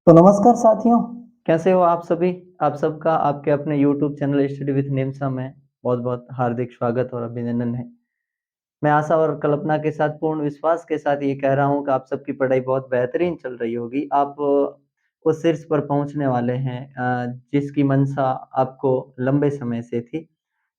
तो नमस्कार साथियों, कैसे हो आप सभी? आप सबका आपके अपने यूट्यूब चैनल स्टडी विद निम्सा में बहुत-बहुत हार्दिक स्वागत और अभिनंदन है। मैं आशा और कल्पना के साथ पूर्ण विश्वास के साथ ये कह रहा हूँ कि आप सबकी पढ़ाई बहुत बेहतरीन चल रही होगी। आप उस शीर्ष पर पहुँचने वाले हैं जिसकी मंशा आपको लंबे समय से थी।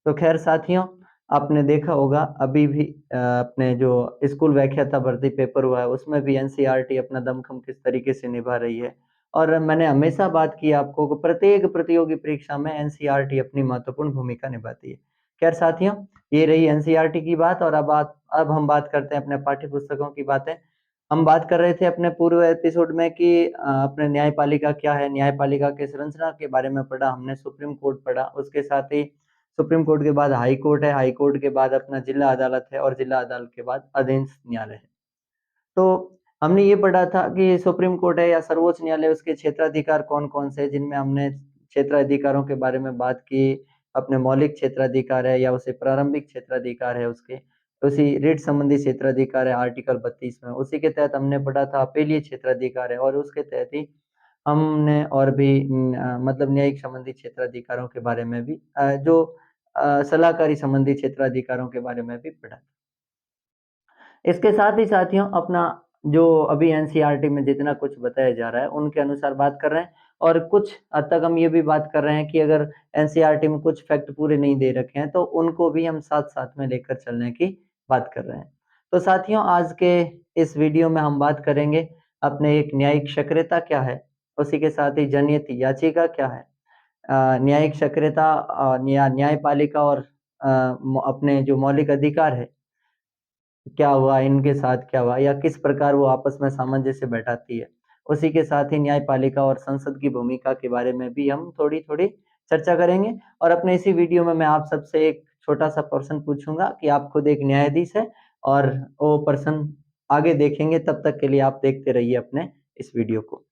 तो ख़ैर साथियों, आपने देखा होगा अभी भी अपने जो स्कूल व्याख्याता भर्ती पेपर हुआ है, उसमें भी एनसीईआरटी अपना दमखम किस तरीके से निभा रही है। और मैंने हमेशा बात की आपको कि प्रत्येक प्रतियोगी परीक्षा में एनसीईआरटी अपनी महत्वपूर्ण भूमिका निभाती है। ख़ैर साथियों, ये रही एनसीईआरटी की बात और अब हम बात करते हैं अपने पाठ्य पुस्तकों की बातें। हम बात कर रहे थे अपने पूर्व एपिसोड में कि अपने न्यायपालिका क्या है, न्यायपालिका की संरचना के बारे में पढ़ा हमने, सुप्रीम कोर्ट पढ़ा, उसके साथ ही सुप्रीम कोर्ट के बाद हाई कोर्ट है, हाई कोर्ट के बाद अपना जिला अदालत है और जिला अदालत के बाद अधीन न्यायालय है। तो हमने ये पढ़ा था कि सुप्रीम कोर्ट है या सर्वोच्च न्यायालय उसके क्षेत्राधिकार कौन-कौन से हैं, जिनमें हमने क्षेत्राधिकारों के बारे में बात की, अपने मौलिक क्षेत्राधिकार है या उसे प्रारंभिक क्षेत्राधिकार है उसके, उसी रीट संबंधी क्षेत्राधिकार है आर्टिकल 32 में, उसी के तहत हमने पढ़ा था अपीलीय क्षेत्राधिकार है और उसके तहत ही हमने और भी मतलब न्यायिक संबंधी क्षेत्राधिकारों के बारे में भी जो सलाहकारी संबंधी क्षेत्राधिकारों के बारे में भी पढ़ा। इसके साथ ही साथियों अपना जो अभी एनसीईआरटी में जितना कुछ बताया जा रहा है, उनके अनुसार बात कर रहे हैं और कुछ हद तक हम ये भी बात कर रहे हैं कि अगर एनसीईआरटी में कुछ फैक्ट पूरे नहीं दे रखे हैं, तो उनको भी हम साथ-साथ में लेकर चलने की बात कर रहे हैं। तो साथियों आज के इस वीडियो में हम बात करेंगे अपने एक न्यायिक सक्रियता क्या है? उसी के साथ ही जनहित याचिका क्या है? न्यायिक सक्रियता न्यायपालिका और अपने जो मौलिक अधिकार है, क्या हुआ, इनके साथ क्या हुआ या किस प्रकार वो आपस में सामंजस्य बैठाती है। उसी के साथ ही न्यायपालिका और संसद की भूमिका के बारे में भी हम थोड़ी-थोड़ी चर्चा करेंगे और अपने इसी वीडियो में मैं आप सबसे एक छोटा-सा प्रश्न पूछूँगा कि आप खुद एक न्यायाधीश हैं और वो प्रश्न आगे देखेंगे, तब तक के लिए आप देखते रहिए अपने इस वीडियो को।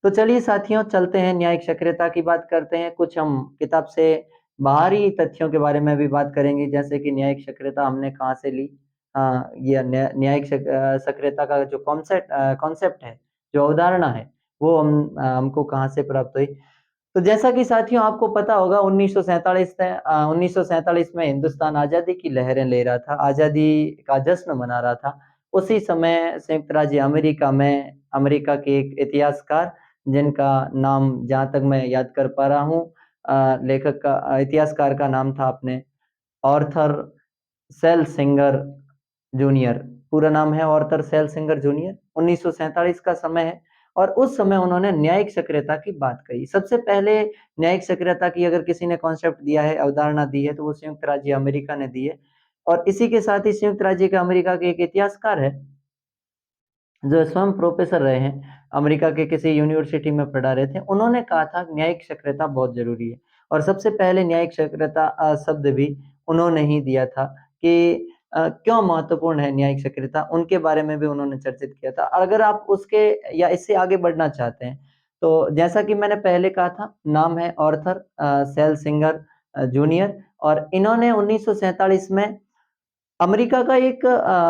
तो चलिए साथियों चलते हैं न्यायिक सक्रियता की बात करते हैं। कुछ हम किताब से बाहरी तथ्यों के बारे में भी बात करेंगे जैसे कि न्यायिक सक्रियता हमने कहाँ से ली? ये न्यायिक सक्रियता का जो कॉन्सेप्ट है, जो अवधारणा है, वो हमको कहाँ से प्राप्त हुई? तो जैसा कि साथियों आपको पता होगा 1947 में हिंदुस्तान आज़ादी की लहरें ले रहा था, आज़ादी का जश्न मना रहा था। उसी समय संयुक्त राज्य अमेरिका में अमेरिका के एक इतिहासकार जिनका नाम जहाँ तक मैं याद कर पा रहा हूँ लेखक का इतिहासकार का नाम था अपने आर्थर सेलसिंगर जूनियर, पूरा नाम है आर्थर सेलसिंगर जूनियर, 1947 का समय है और उस समय उन्होंने न्यायिक सक्रियता की बात कही। सबसे पहले न्यायिक सक्रियता की अगर किसी ने कॉन्सेप्ट दिया है, अवधारणा दी है, तो वो संयुक्त राज्य अमेरिका ने दी है और इसी के साथ ही संयुक्त राज्य का अमेरिका के एक इतिहासकार है जो स्वयं प्रोफेसर रहे हैं, अमेरिका के किसी यूनिवर्सिटी में पढ़ा रहे थे, उन्होंने कहा था न्यायिक सक्रियता बहुत ज़रूरी है और सबसे पहले न्यायिक सक्रियता शब्द भी उन्होंने ही दिया था कि क्यों महत्वपूर्ण है न्यायिक सक्रियता, उनके बारे में भी उन्होंने चर्चित किया था। अगर आप उसके या इससे आगे बढ़ना चाहते हैं, तो जैसा कि मैंने पहले कहा था, नाम है आर्थर सेलसिंगर जूनियर और इन्होंने 1947 में अमेरिका का एक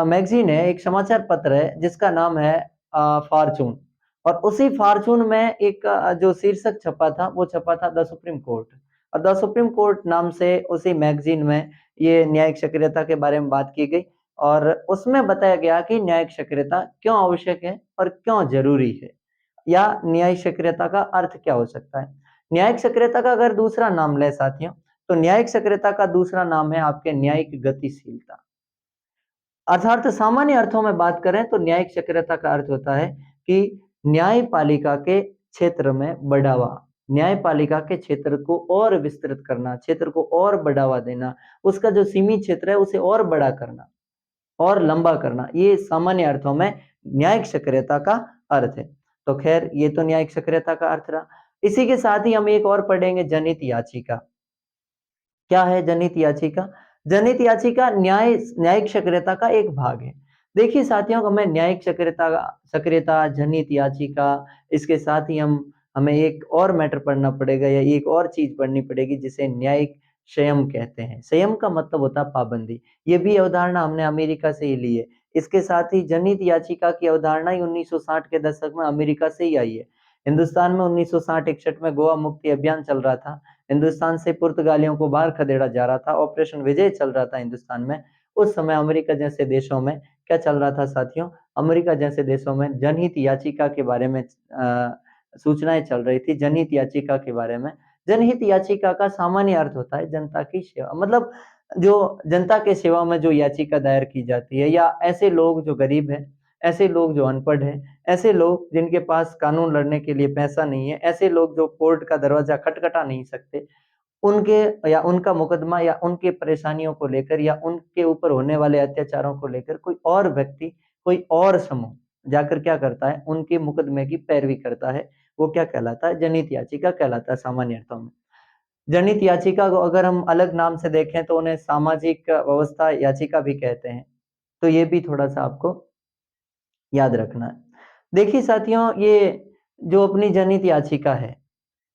मैगज़ीन है, एक समाचार पत्र है जिसका नाम है फ़ॉर्च्यून और उसी फ़ॉर्च्यून में एक जो शीर्षक छपा था, वो छपा था द सुप्रीम कोर्ट और द सुप्रीम कोर्ट नाम से उसी मैगज़ीन में ये न्यायिक सक्रियता के बारे में बात की गई और उसमें बताया गया कि न्यायिक सक्रियता क्यों आवश्यक है और क्यों ज़रूरी है या न्यायिक सक्रियता का अर्थ क्या हो सकता है। न्यायिक सक्रियता का अगर दूसरा नाम लें साथियों, तो न्यायिक सक्रियता का दूसरा नाम है आपके न्यायिक गतिशीलता। अर्थात सामान्य अर्थों में बात करें तो न्यायिक सक्रियता का अर्थ होता है कि न्यायपालिका के क्षेत्र में बढ़ावा, न्यायपालिका के क्षेत्र को और विस्तृत करना, क्षेत्र को और बढ़ावा देना, उसका जो सीमित क्षेत्र है उसे और बड़ा करना और लंबा करना, ये सामान्य अर्थों में न्यायिक सक्रियता का अर्थ है। तो खैर ये तो न्यायिक सक्रियता का अर्थ रहा। इसी के साथ ही हम एक और पढ़ेंगे जनहित याचिका। क्या है जनहित याचिका? जनहित याचिका न्यायिक सक्रियता का एक भाग है। देखिए साथियों हमें न्यायिक सक्रियता, जनहित याचिका इसके साथ ही हमें एक और मैटर पढ़ना पड़ेगा या एक और चीज़ पढ़नी पड़ेगी जिसे न्यायिक संयम कहते हैं। संयम का मतलब होता है पाबंदी। ये भी अवधारणा हमने अमेरिका से ही ली है। इसके साथ ही जनहित याचिका की अवधारणा ही 1960 के दशक में अमेरिका से ही आई है। हिंदुस्तान में 1960-61 में गोवा मुक्ति अभियान चल रहा था। हिंदुस्तान से पुर्तगालियों को बाहर खदेड़ा जा रहा था। ऑपरेशन विजय चल रहा था हिंदुस्तान में। उस समय अमेरिका जैसे देशों में क्या चल रहा था साथियों? अमेरिका जैसे देशों में जनहित याचिका के बारे में सूचनाएं चल रही थी। जनहित याचिका के बारे में, जनहित याचिका का सामान्य अर्थ होता है जनता की सेवा, मतलब जो जनता के सेवा में जो याचिका दायर की जाती है, या ऐसे लोग जो गरीब हैं, ऐसे लोग जो अनपढ़ हैं, ऐसे लोग जिनके पास कानून लड़ने के लिए पैसा नहीं है, ऐसे लोग जो कोर्ट का दरवाजा खटखटा नहीं सकते, उनके या उनका मुकदमा या उनके परेशानियों को लेकर या उनके ऊपर होने वाले अत्याचारों को लेकर कोई और व्यक्ति, कोई और समूह जाकर क्या करता है, उनके मुकदमे की पैरवी करता है। वो क्या कहलाता है? जनहित याचिका कहलाता है सामान्य अर्थों में। जनहित याचिका को अगर हम अलग नाम से देखें तो उन्हें सामाजिक व्यवस्था याचिका भी कहते हैं। तो ये भी थोड़ा सा आपको याद रखना है। देखिए साथियों, ये जो अपनी जनहित याचिका है,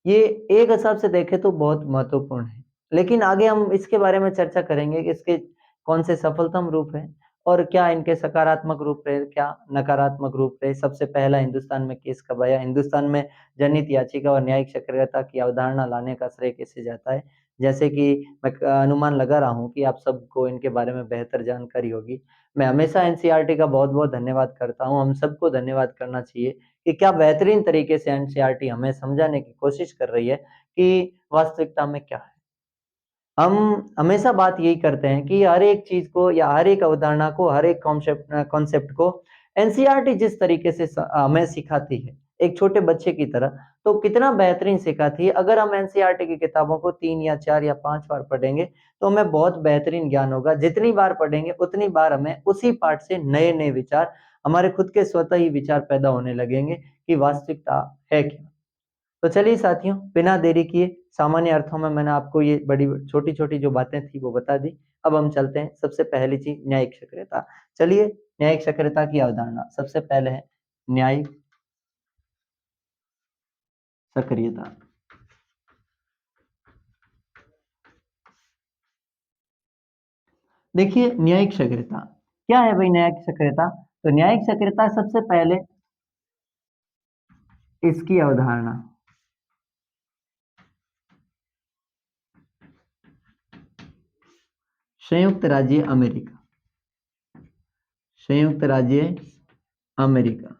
ये एक हिसाब से देखें तो बहुत महत्वपूर्ण है, लेकिन आगे हम इसके बारे में चर्चा करेंगे कि इसके कौन से सफलतम रूप है और क्या इनके सकारात्मक रूप रहे, क्या नकारात्मक रूप रहे। सबसे पहला हिंदुस्तान में केस कब आया? हिंदुस्तान में जनहित याचिका और न्यायिक सक्रियता की अवधारणा लाने का श्रेय किसे जाता है? जैसे कि मैं अनुमान लगा रहा हूँ कि आप सबको इनके बारे में बेहतर जानकारी होगी। मैं हमेशा एनसीईआरटी का बहुत-बहुत धन्यवाद करता हूँ। हम सबको धन्यवाद करना चाहिए कि क्या बेहतरीन तरीके से एनसीईआरटी हमें समझाने की कोशिश कर रही है कि वास्तविकता में क्या है। हम हमेशा बात यही करते हैं कि हर एक चीज को या हर एक अवधारणा को, हर एक कॉन्सेप्ट को एनसीईआरटी जिस तरीके से हमें सिखाती है, एक छोटे बच्चे की तरह, तो कितना बेहतरीन सिखाती है। अगर हम एनसीईआरटी की किताबों को 3 या 4 या 5 बार पढ़ेंगे तो हमें बहुत बेहतरीन ज्ञान होगा। जितनी बार पढ़ेंगे उतनी बार हमें उसी पाठ से नए-नए विचार, हमारे खुद के स्वतः ही विचार पैदा होने लगेंगे कि वास्तविकता है क्या। तो चलिए साथियों, बिना देरी किए, सामान्य अर्थों में मैंने आपको ये बड़ी छोटी-छोटी जो बातें थी वो बता दी। अब हम चलते हैं सबसे पहली चीज़, न्यायिक सक्रियता। चलिए, न्यायिक सक्रियता की अवधारणा सबसे पहले है न्यायिक सक्रियता। देखिए, न्यायिक सक्रियता क्या है भाई? न्यायिक सक्रियता, तो न्यायिक सक्रियता सबसे पहले इसकी अवधारणा संयुक्त राज्य अमेरिका, संयुक्त राज्य अमेरिका,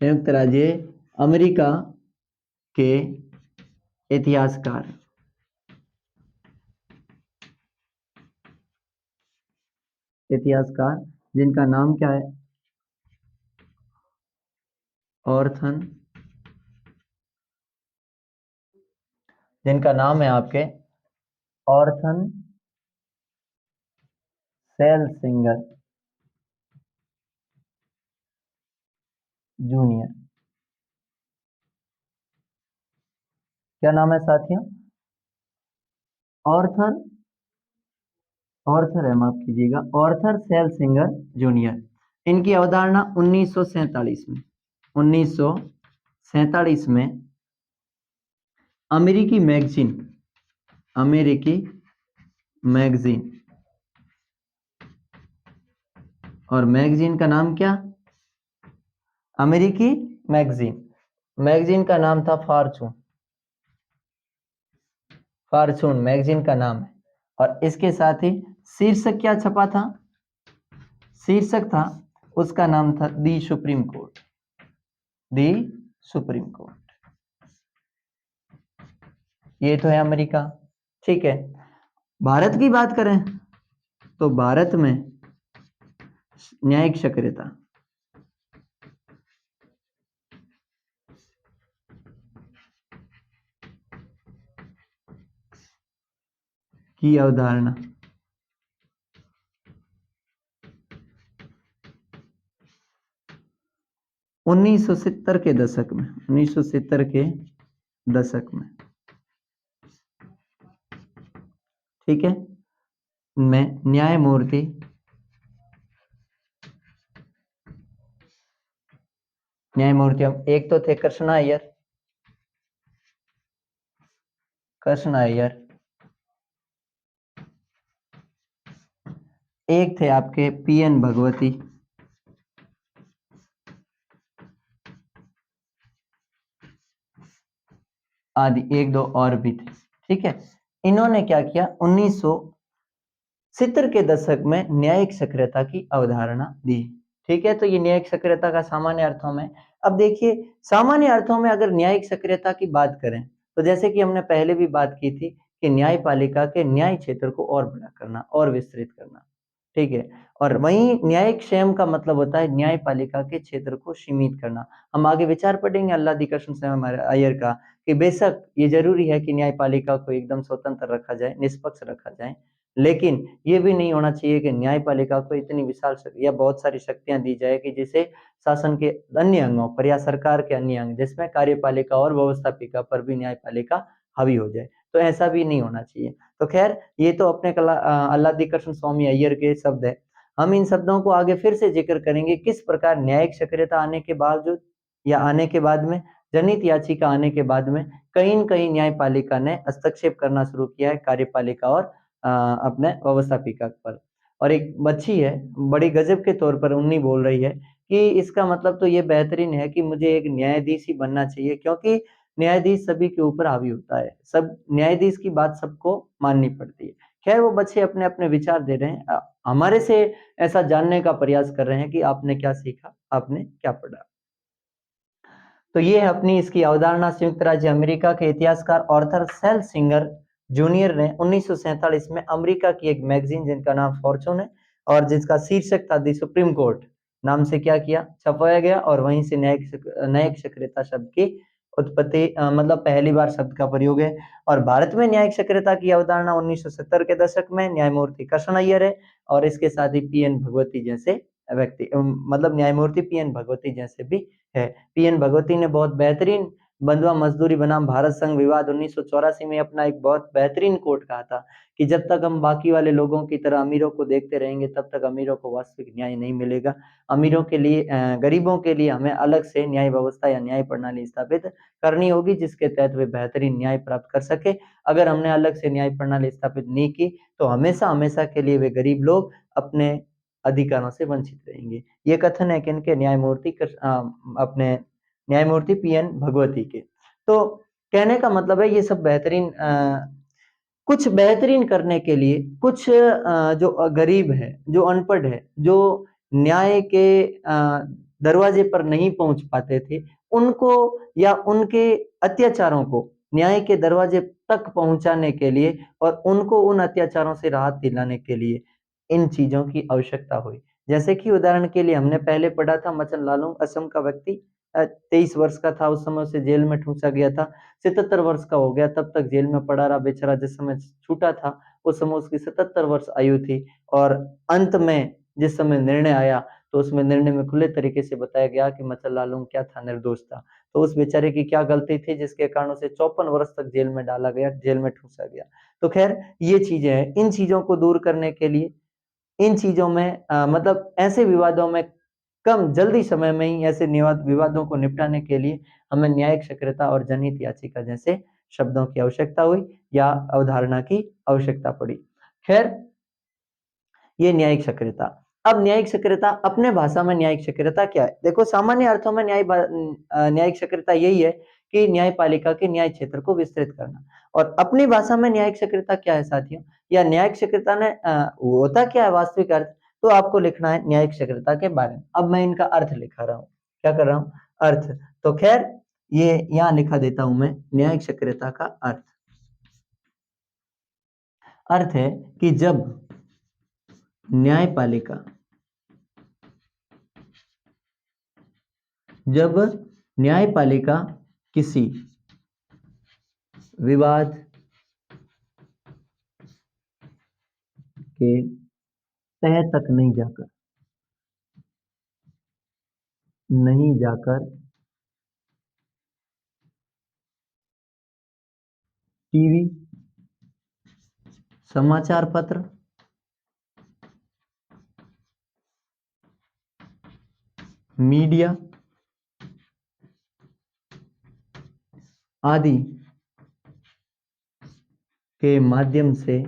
संयुक्त राज्य अमेरिका के इतिहासकार, इतिहासकार जिनका नाम क्या है? ऑर्थन, जिनका नाम है आपके ऑर्थन सेलसिंगर जूनियर। क्या नाम है साथियों? ऑर्थर, ऑर्थर है, माफ कीजिएगा, ऑर्थर सेलसिंगर जूनियर। इनकी अवधारणा 1947 में, 1947 में अमेरिकी मैगजीन, अमेरिकी मैगजीन, और मैगजीन का नाम क्या? अमेरिकी मैगजीन, मैगजीन का नाम था फॉर्चून, फॉर्चून मैगजीन का नाम है। और इसके साथ ही शीर्षक क्या छपा था? शीर्षक था, उसका नाम था दी सुप्रीम कोर्ट, दी सुप्रीम कोर्ट। ये तो है अमेरिका, ठीक है। भारत की बात करें तो भारत में न्यायिक सक्रियता की अवधारणा 1970 के दशक में, 1970 के दशक में, ठीक है, में न्यायमूर्ति एक तो थे कृष्णा अय्यर, कृष्णा अय्यर, एक थे आपके पीएन भगवती, आदि एक दो और भी थे। ठीक है, इन्होंने क्या किया, 1970 के दशक में न्यायिक सक्रियता की अवधारणा दी। ठीक है, तो ये न्यायिक सक्रियता का सामान्य अर्थों में, अब देखिए सामान्य अर्थों में अगर न्यायिक सक्रियता की बात करें तो जैसे कि हमने पहले भी बात की थी कि न्यायपालिका के न्याय क्षेत्र को और बड़ा करना और विस्तृत करना। ठीक है, और वहीं न्यायिक संयम का मतलब होता है न्यायपालिका के क्षेत्र को सीमित करना। हम आगे विचार पढ़ेंगे अल्लादी कृष्ण संयम अय्यर का कि बेशक ये जरूरी है कि न्यायपालिका को एकदम स्वतंत्र रखा जाए, निष्पक्ष रखा जाए, लेकिन ये भी नहीं होना चाहिए कि न्यायपालिका को इतनी विशाल या बहुत सारी शक्तियां दी जाए कि जिसे शासन के अन्य अंगों पर या सरकार के अन्य अंग जिसमें कार्यपालिका और व्यवस्थापिका पर भी न्यायपालिका हावी हो जाए, तो ऐसा भी नहीं होना चाहिए। तो खैर ये तो अपने अल्लादी कृष्ण स्वामी अय्यर के शब्द है। हम इन शब्दों को आगे फिर से जिक्र करेंगे किस प्रकार न्यायिक सक्रियता आने के बावजूद या आने के बाद में, जनहित याचिका आने के बाद में कहीं न कहीं न्यायपालिका ने हस्तक्षेप करना शुरू किया है कार्यपालिका और अपने व्यवस्थापिका पर। और एक बच्ची है, बड़ी गजब के तौर पर उन्नी बोल रही है कि इसका मतलब तो ये बेहतरीन है कि मुझे एक न्यायाधीश ही बनना चाहिए, क्योंकि न्यायाधीश सभी के ऊपर हावी होता है, सब न्यायाधीश की बात सबको माननी पड़ती है। खैर वो बच्चे अपने अपने विचार दे रहे हैं, हमारे से ऐसा जानने का प्रयास कर रहे हैं कि आपने क्या सीखा, आपने क्या पढ़ा। तो ये है अपनी इसकी अवधारणा। संयुक्त राज्य अमेरिका के इतिहासकार ऑर्थर सेल सिंगर जूनियर ने 1947 में अमेरिका की एक मैगजीन जिनका नाम फॉर्चून है और जिसका शीर्षक था दी सुप्रीम कोर्ट नाम से क्या किया, छपवाया गया, और वहीं से न्यायिक सक्रियता शब्द की उत्पत्ति, मतलब पहली बार शब्द का प्रयोग है। और भारत में न्यायिक सक्रियता की अवधारणा 1970 के दशक में न्यायमूर्ति कृष्ण अय्यर है, और इसके साथ ही पीएन भगवती जैसे व्यक्ति, मतलब न्यायमूर्ति पीएन भगवती जैसे भी है। पीएन भगवती ने बहुत बेहतरीन बंधुआ मजदूरी बनाम भारत संघ विवाद 1984 में अपना एक बहुत बेहतरीन कोट कहा था कि जब तक हम बाकी वाले लोगों की तरह अमीरों को देखते रहेंगे तब तक अमीरों को वास्तविक न्याय नहीं मिलेगा। अमीरों के लिए, गरीबों के लिए हमें अलग से न्याय व्यवस्था या न्याय प्रणाली स्थापित करनी होगी जिसके तहत वे बेहतरीन न्याय प्राप्त कर सके। अगर हमने अलग से न्याय प्रणाली स्थापित नहीं की तो हमेशा हमेशा के लिए वे गरीब लोग अपने अधिकारों से वंचित रहेंगे। ये कथन है किनके, अपने न्यायमूर्ति पीएन भगवती के। तो कहने का मतलब है ये सब बेहतरीन, कुछ बेहतरीन करने के लिए कुछ जो गरीब है, जो अनपढ़ है, जो न्याय के दरवाजे पर नहीं पहुंच पाते थे, उनको या उनके अत्याचारों को न्याय के दरवाजे तक पहुंचाने के लिए और उनको उन अत्याचारों से राहत दिलाने के लिए इन चीजों की आवश्यकता हुई। जैसे कि उदाहरण के लिए हमने पहले पढ़ा था मचन लालुंग, असम का व्यक्ति, 23 वर्ष का था, उस समय उसे जेल में ठूंसा गया था। 77 वर्ष का हो गया, तब तक जेल में पड़ा रहा बेचारा। जिस समय छूटा था उस समय उसकी 77 वर्ष आयु थी, और अंत में जिस समय निर्णय आया तो उसमें निर्णय में खुले तरीके से बताया गया कि मचन लालुंग क्या था, निर्दोष था। तो उस बेचारे की क्या गलती थी जिसके कारण उसे 54 वर्ष तक जेल में डाला गया, जेल में ठूंसा गया। तो खैर ये चीजें हैं, इन चीजों को दूर करने के लिए, इन चीजों में मतलब ऐसे विवादों में कम जल्दी समय में ही ऐसे विवादों को निपटाने के लिए हमें न्यायिक सक्रियता और जनहित याचिका जैसे शब्दों की आवश्यकता हुई या अवधारणा की आवश्यकता पड़ी। खैर ये न्यायिक सक्रियता। अब न्यायिक सक्रियता अपने भाषा में न्यायिक सक्रियता क्या है? देखो सामान्य अर्थों में न्यायिक सक्रियता यही है कि न्यायपालिका के न्याय क्षेत्र को विस्तृत करना। और अपनी भाषा में न्यायिक सक्रियता क्या है साथियों? या न्यायिक सक्रियता ने होता क्या है वास्तविक अर्थ? तो आपको लिखना है न्यायिक सक्रियता के बारे में। अब मैं इनका अर्थ लिखा रहा हूँ। क्या कर रहा हूँ? अर्थ। तो खैर ये यहाँ लिखा देता हूं मैं न्यायिक सक्रियता का अर्थ। अर्थ है कि जब न्यायपालिका, जब न्यायपालिका किसी विवाद के तह तक नहीं जाकर टीवी, समाचार पत्र, मीडिया आदि के माध्यम से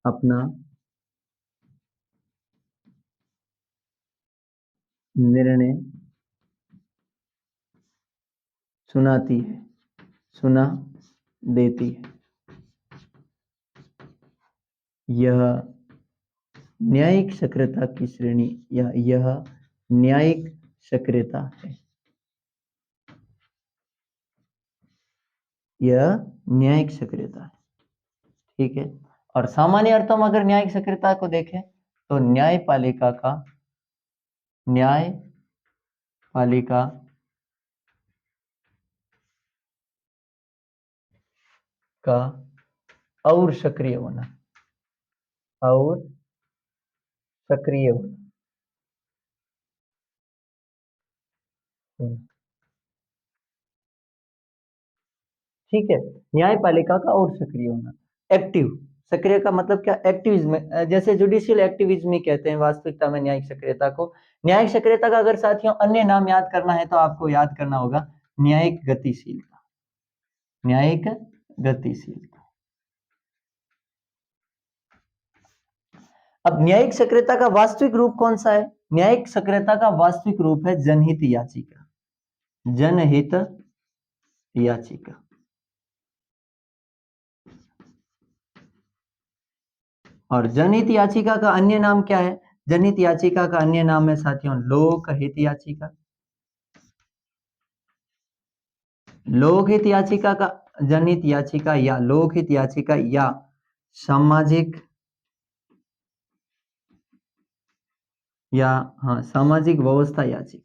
अपना निर्णय सुनाती है, सुना देती है। यह न्यायिक सक्रियता की श्रेणी या यह न्यायिक सक्रियता है। यह न्यायिक सक्रियता है, ठीक है। और सामान्य अर्थों में अगर न्यायिक सक्रियता को देखें तो न्यायपालिका का और सक्रिय होना, और सक्रिय होना। ठीक है, न्यायपालिका का और सक्रिय होना, एक्टिव। सक्रिय का मतलब क्या? एक्टिविज्म, जैसे जुडिशियल एक्टिविज्म ही कहते हैं वास्तविकता में न्यायिक सक्रियता को। न्यायिक सक्रियता का अगर साथियों अन्य नाम याद करना है तो आपको याद करना होगा न्यायिक गतिशीलता। न्यायिक गतिशीलता। अब न्यायिक सक्रियता का वास्तविक रूप कौन सा है? न्यायिक सक्रियता का वास्तविक रूप है जनहित याचिका। जनहित याचिका। और जनहित याचिका का अन्य नाम क्या है? जनहित याचिका का अन्य नाम है साथियों लोकहित याचिका। लोकहित याचिका का जनहित याचिका या लोकहित याचिका या सामाजिक या सामाजिक व्यवस्था याचिका,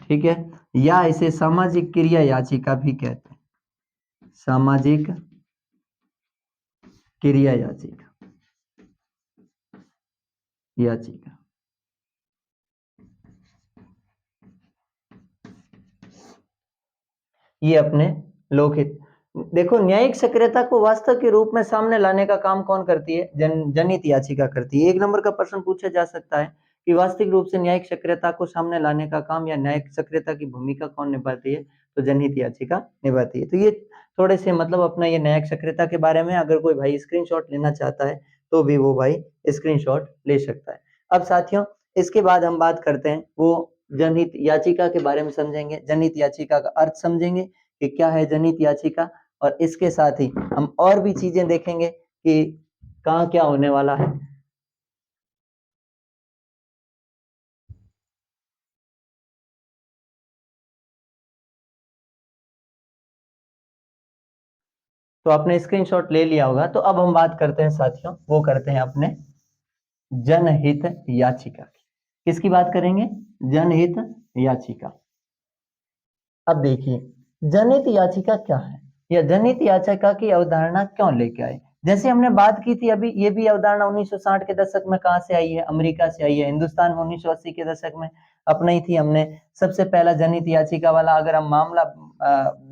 ठीक है। या इसे सामाजिक क्रिया याचिका भी कहते हैं, सामाजिक क्रिया याचिका। ये अपने लोकहित। देखो न्यायिक सक्रियता को वास्तव के रूप में सामने लाने का काम कौन करती है? जनहित याचिका करती है। 1 नंबर का प्रश्न पूछा जा सकता है कि वास्तविक रूप से न्यायिक सक्रियता को सामने लाने का काम या न्यायिक सक्रियता की भूमिका कौन निभाती है? तो जनहित याचिका निभाती है। तो ये थोड़े से मतलब अपना ये न्यायिक सक्रियता के बारे में अगर कोई भाई स्क्रीनशॉट लेना चाहता है तो भी वो भाई स्क्रीनशॉट ले सकता है। अब साथियों इसके बाद हम बात करते हैं वो जनहित याचिका के बारे में समझेंगे, जनहित याचिका का अर्थ समझेंगे कि क्या है जनहित याचिका, और इसके साथ ही हम और भी चीजें देखेंगे कि कहाँ क्या होने वाला है। तो आपने स्क्रीनशॉट ले लिया होगा। तो अब हम बात करते हैं साथियों, वो करते हैं अपने जनहित याचिका की। किसकी बात करेंगे? जनहित याचिका। अब देखिए जनहित याचिका क्या है या जनहित याचिका की अवधारणा क्यों लेके आए। जैसे हमने बात की थी अभी, ये भी अवधारणा 1960 के दशक में कहां से आई है? अमेरिका से आई है। हिंदुस्तान में 1980 के दशक में अपनाई थी हमने सबसे पहला जनहित याचिका वाला अगर हम मामला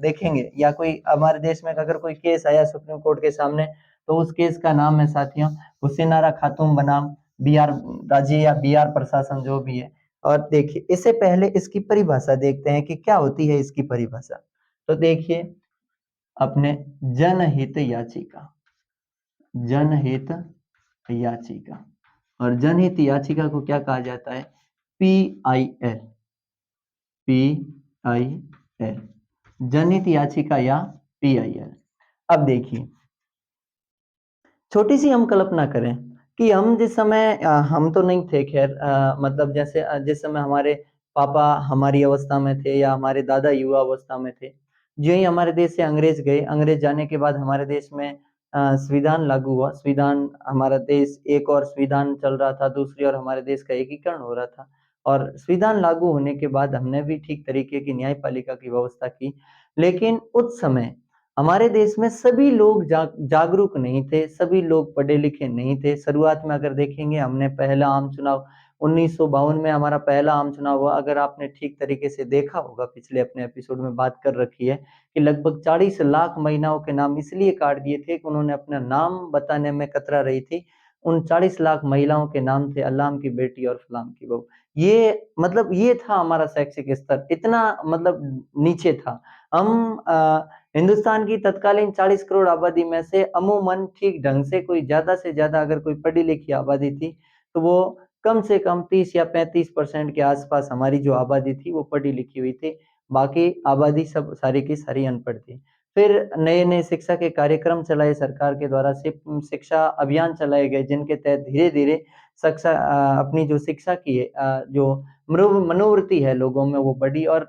देखेंगे या कोई हमारे देश में अगर कोई केस आया सुप्रीम कोर्ट के सामने तो उस केस का नाम है साथियों हुसैन आरा खातून बनाम बी आर राज्य या बी आर प्रशासन जो भी है। और देखिए इससे पहले इसकी परिभाषा देखते हैं कि क्या होती है इसकी परिभाषा। तो देखिए अपने जनहित याचिका, जनहित याचिका, और जनहित याचिका को क्या कहा जाता है? PIL, PIL, जनहित याचिका या PIL। अब देखिए छोटी सी हम कल्पना करें कि हम जिस समय हम तो नहीं थे खैर, मतलब जैसे जिस समय हमारे पापा हमारी अवस्था में थे या हमारे दादा युवा अवस्था में थे, जो ही हमारे देश से अंग्रेज गए, अंग्रेज जाने के बाद हमारे देश में संविधान लागू हुआ। संविधान हमारा देश एक और संविधान चल रहा था, दूसरी और हमारे देश का एकीकरण हो रहा था। और संविधान लागू होने के बाद हमने भी ठीक तरीके की न्यायपालिका की व्यवस्था की। लेकिन उस समय हमारे देश में सभी लोग जागरूक नहीं थे, सभी लोग पढ़े लिखे नहीं थे। शुरुआत में अगर देखेंगे हमने पहला आम चुनाव 1952 में हमारा पहला आम चुनाव हुआ। अगर आपने ठीक तरीके से देखा होगा, पिछले अपने एपिसोड में बात कर रखी है कि लगभग 40 लाख महिलाओं के नाम इसलिए काट दिए थे कि उन्होंने अपना नाम बताने में कतरा रही थी। उन 40 लाख महिलाओं के नाम थे अल्लाम की बेटी और फलाम की बहू। ये मतलब ये था हमारा शैक्षिक स्तर, इतना मतलब नीचे था। हम हिंदुस्तान की तत्कालीन 40 करोड़ आबादी में से अमूमन ठीक ढंग से कोई ज्यादा से ज्यादा अगर कोई पढ़ी लिखी आबादी थी तो वो कम से कम 30 या 35% के आसपास हमारी जो आबादी थी वो पढ़ी लिखी हुई थी, बाकी आबादी सब सारी की सारी अनपढ़ थी। फिर नए-नए शिक्षा के कार्यक्रम चलाए सरकार के द्वारा, शिक्षा अभियान चलाए गए जिनके तहत धीरे-धीरे अपनी जो शिक्षा की जो मनोवृत्ति है लोगों में वो बढ़ी और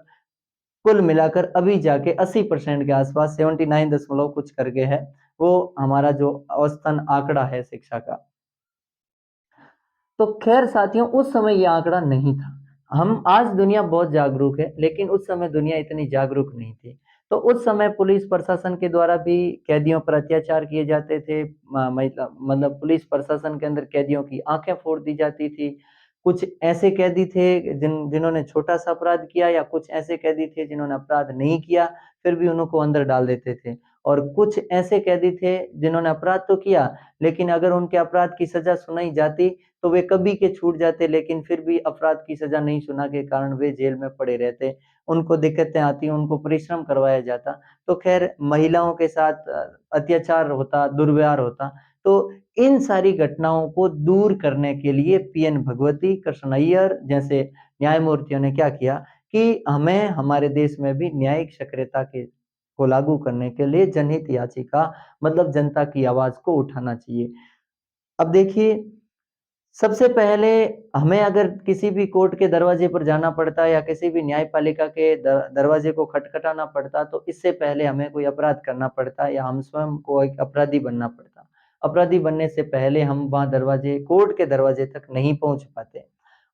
कुल मिलाकर अभी जाके 80% के आसपास 79 दशमलव कुछ करके है, वो हमारा जो औसतन आंकड़ा है शिक्षा का। तो खैर साथियों, उस समय ये आंकड़ा नहीं था। हम आज दुनिया बहुत जागरूक है, लेकिन उस समय दुनिया इतनी जागरूक नहीं थी। तो उस समय पुलिस प्रशासन के द्वारा भी कैदियों पर अत्याचार किए जाते थे। मतलब पुलिस प्रशासन के अंदर कैदियों की आँखें फोड़ दी जाती थी। कुछ ऐसे कैदी थे जिन्होंने छोटा-सा अपराध किया या कुछ ऐसे कैदी थे जिन्होंने अपराध नहीं किया, फिर भी उनको अंदर डाल देते थे। और कुछ ऐसे कैदी थे जिन्होंने अपराध तो किया, लेकिन अगर उनके अपराध की सज़ा सुनाई जाती तो वे कभी के छूट जाते, लेकिन फिर भी अपराध की सज़ा नहीं सुना के कारण वे जेल में पड़े रहते। उनको दिक्कतें आती, उनको परिश्रम करवाया जाता। तो ख़ैर महिलाओं के साथ अत्याचार होता, दुर्व्यवहार होता। तो इन सारी घटनाओं को दूर करने के लिए पीएन भगवती, कृष्ण अय्यर जैसे न्यायमूर्तियों ने क्या किया कि हमें हमारे देश में भी न्यायिक सक्रियता को लागू करने के लिए जनहित याचिका मतलब जनता की आवाज़ को उठाना चाहिए। अब देखिए, सबसे पहले हमें अगर किसी भी कोर्ट के दरवाजे पर जाना पड़ता है या किसी भी न्यायपालिका के दरवाजे को खटखटाना पड़ता, तो इससे पहले हमें कोई अपराध करना पड़ता या हम स्वयं को एक अपराधी बनना पड़ता। अपराधी बनने से पहले हम वहाँ कोर्ट के दरवाजे तक नहीं पहुँच पाते।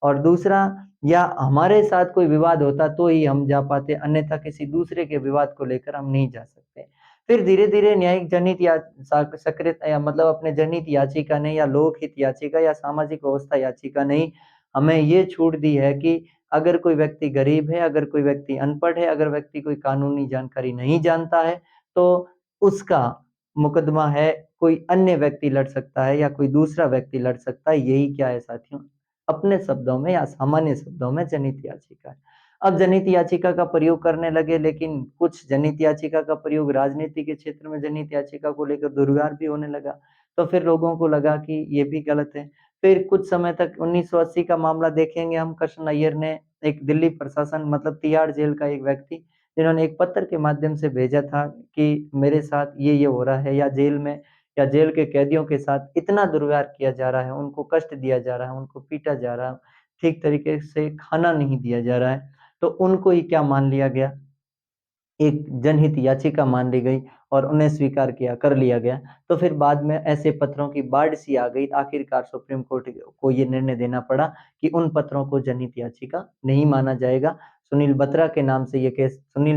और दूसरा, या हमारे साथ कोई विवाद होता तो ही हम जा पाते, अन्यथा किसी दूसरे के विवाद को लेकर हम नहीं जा सकते। फिर धीरे-धीरे न्यायिक जनहित या सक्रियता या मतलब अपने जनहित याचिका ने या लोकहित याचिका या सामाजिक व्यवस्था याचिका ने हमें ये छूट दी है कि अगर कोई व्यक्ति गरीब है, अगर कोई व्यक्ति अनपढ़ है, अगर व्यक्ति कोई कानूनी जानकारी नहीं जानता है, तो उसका मुकदमा है कोई अन्य व्यक्ति लड़ सकता है या कोई दूसरा व्यक्ति लड़ सकता है। यही क्या है साथियों? अपने शब्दों में या सामान्य शब्दों में जनहित याचिका है। अब जनहित याचिका का प्रयोग करने लगे, लेकिन कुछ जनहित याचिका का प्रयोग राजनीति के क्षेत्र में जनहित याचिका को लेकर दुर्व्यवहार भी होने लगा। तो फिर लोगों को लगा कि ये भी गलत है। फिर कुछ समय तक 1980 का मामला देखेंगे हम, कृष्ण अय्यर ने एक दिल्ली प्रशासन मतलब तिहाड़ जेल का एक व्यक्ति जिन्होंने एक पत्र के माध्यम से भेजा था कि मेरे साथ ये हो रहा है, या जेल के कैदियों के साथ इतना दुर्व्यवहार किया जा रहा है, उनको कष्ट दिया जा रहा है, उनको पीटा जा रहा है, ठीक तरीके से खाना नहीं दिया जा रहा है। तो उनको ही क्या मान लिया गया, एक जनहित याचिका मान ली गई और उन्हें स्वीकार कर लिया गया। तो फिर बाद में ऐसे पत्रों की बाढ़ सी आ गई, आखिरकार सुप्रीम कोर्ट को ये निर्णय देना पड़ा कि उन पत्रों को जनहित याचिका नहीं माना जाएगा। सुनील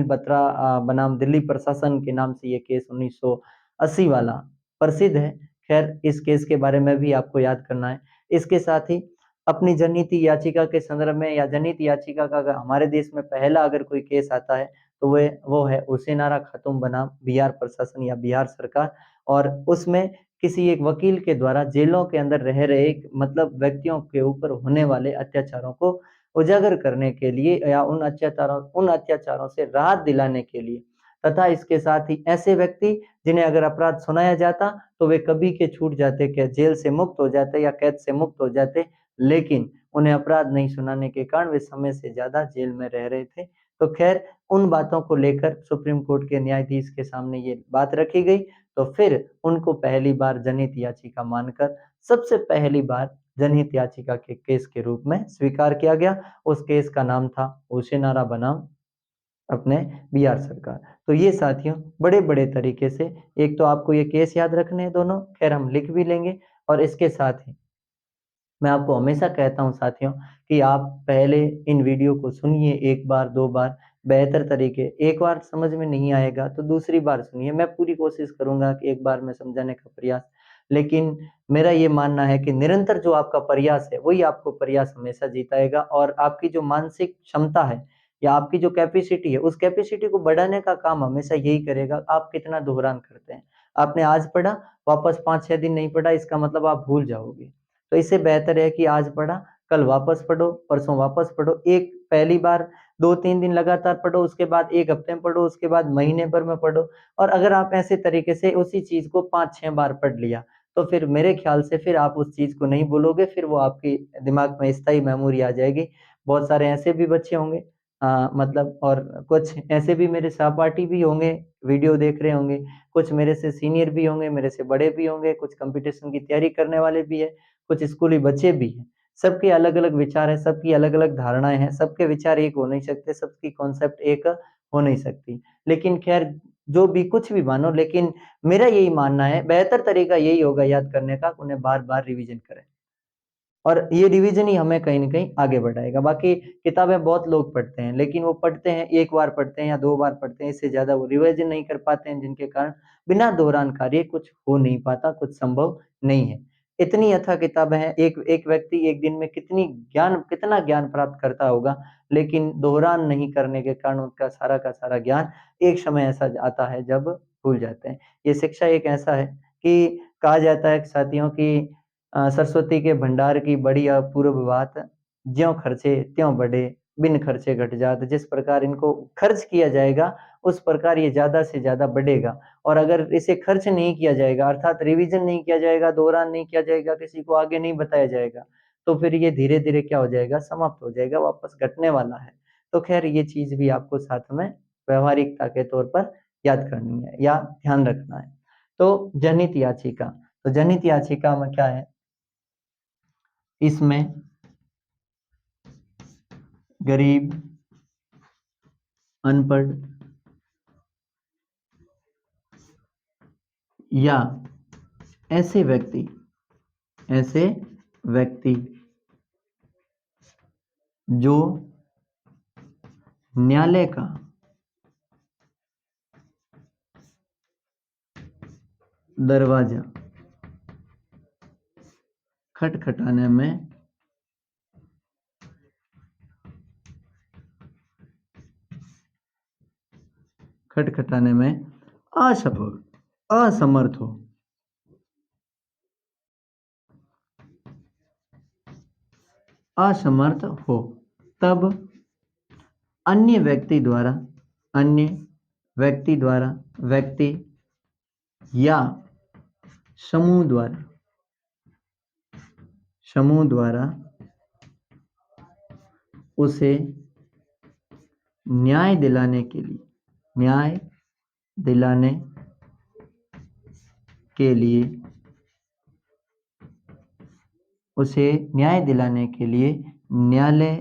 बत्रा बनाम दिल्ली प्रशासन के नाम से ये केस 1980 वाला प्रसिद्ध है। खैर इस केस के बारे में भी आपको याद करना है। इसके साथ ही अपनी जनहित याचिका के संदर्भ में या जनहित याचिका का अगर हमारे देश में पहला अगर कोई केस आता है तो वो है हुसैनारा खातून बनाम बिहार प्रशासन या बिहार सरकार। और उसमें किसी एक वकील के द्वारा जेलों के अंदर रह रहे मतलब व्यक्तियों के ऊपर होने वाले अत्याचारों को उजागर करने के लिए या उन अत्याचारों से राहत दिलाने के लिए, तथा इसके साथ ही ऐसे व्यक्ति जिन्हें अगर अपराध सुनाया जाता तो वे कभी के छूट जाते, क्या जेल से मुक्त हो जाते या कैद से मुक्त हो जाते, लेकिन उन्हें अपराध नहीं सुनाने के कारण वे समय से ज्यादा जेल में रह रहे थे। तो खैर उन बातों को लेकर सुप्रीम कोर्ट के न्यायाधीश के सामने ये बात रखी गई, तो फिर उनको पहली बार जनहित याचिका मानकर सबसे पहली बार जनहित याचिका के केस के रूप में स्वीकार किया गया। उस केस का नाम था हुसैनारा बनाम अपने बिहार सरकार। तो ये साथियों बड़े-बड़े तरीके से, एक तो आपको ये केस याद रखने हैं दोनों, खैर हम लिख भी लेंगे, और इसके साथ ही मैं आपको हमेशा कहता हूँ साथियों कि आप पहले इन वीडियो को सुनिए 1 बार 2 बार बेहतर तरीके, एक बार समझ में नहीं आएगा तो दूसरी बार सुनिए। मैं पूरी कोशिश करूँगा कि एक बार में समझाने का प्रयास, लेकिन मेरा ये मानना है कि निरंतर जो आपका प्रयास है वही आपको प्रयास हमेशा जिताएगा, और आपकी जो मानसिक क्षमता है या आपकी जो कैपेसिटी है उस कैपेसिटी को बढ़ाने का काम हमेशा यही करेगा, आप कितना दोहरान करते हैं। आपने आज पढ़ा, वापस 5-6 दिन नहीं पढ़ा, इसका मतलब आप भूल जाओगे। तो इससे बेहतर है कि आज पढ़ा, कल वापस पढ़ो, परसों वापस पढ़ो। एक पहली बार 2-3 दिन लगातार पढ़ो, उसके बाद 1 हफ्ते में पढ़ो, उसके बाद महीने भर में पढ़ो, और अगर आप ऐसे तरीके से उसी चीज़ को 5-6 बार पढ़ लिया, तो फिर मेरे ख्याल से फिर आप उस चीज को नहीं भूलोगे, फिर वो आपके दिमाग में स्थायी मेमोरी आ जाएगी। बहुत सारे ऐसे भी बच्चे होंगे मतलब, और कुछ ऐसे भी मेरे सहपाठी भी होंगे, वीडियो देख रहे होंगे, कुछ मेरे से सीनियर भी होंगे, मेरे से बड़े भी होंगे, कुछ कंपटीशन की तैयारी करने वाले भी है, कुछ स्कूली बच्चे भी हैं। सबके अलग अलग विचार है, सबकी अलग अलग धारणाएं हैं, सबके विचार एक हो नहीं सकते, सबकी कॉन्सेप्ट एक हो नहीं सकती। लेकिन खैर जो भी कुछ भी मानो, लेकिन मेरा यही मानना है बेहतर तरीका यही होगा याद करने का, उन्हें बार बार रिवीजन करें, और ये रिवीजन ही हमें कहीं ना कहीं आगे बढ़ाएगा। बाकी किताबें बहुत लोग पढ़ते हैं, लेकिन वो पढ़ते हैं, एक बार पढ़ते हैं या दो बार पढ़ते हैं, इससे ज्यादा वो रिवीजन नहीं कर पाते हैं, जिनके कारण बिना दोहरान कार्य कुछ हो नहीं पाता, कुछ संभव नहीं है। इतनी अथाह किताबें हैं, एक एक व्यक्ति एक दिन में कितना ज्ञान प्राप्त करता होगा, लेकिन दोहरान नहीं करने के कारण उसका सारा का सारा ज्ञान एक समय ऐसा आता है जब भूल जाते हैं। ये शिक्षा एक ऐसा है कि कहा जाता है साथियों की सरस्वती के भंडार की बड़ी अपूर्व बात, ज्यों खर्चे त्यों बढ़े, बिन खर्चे घट जात। जिस प्रकार इनको खर्च किया जाएगा उस प्रकार ये ज्यादा से ज्यादा बढ़ेगा, और अगर इसे खर्च नहीं किया जाएगा, अर्थात रिवीजन नहीं किया जाएगा, दोहरान नहीं किया जाएगा, किसी को आगे नहीं बताया जाएगा, तो फिर ये धीरे धीरे क्या हो जाएगा, समाप्त हो जाएगा, वापस घटने वाला है। तो खैर ये चीज भी आपको साथ में व्यवहारिकता के तौर पर याद करनी है या ध्यान रखना है। तो जनहित याचिका, तो जनहित याचिका में क्या है, इसमें गरीब, अनपढ़ या ऐसे व्यक्ति जो न्यायालय का दरवाजा खटखटाने में असमर्थ हो, तब अन्य व्यक्ति द्वारा व्यक्ति या समूह द्वारा उसे न्याय दिलाने के लिए न्यायालय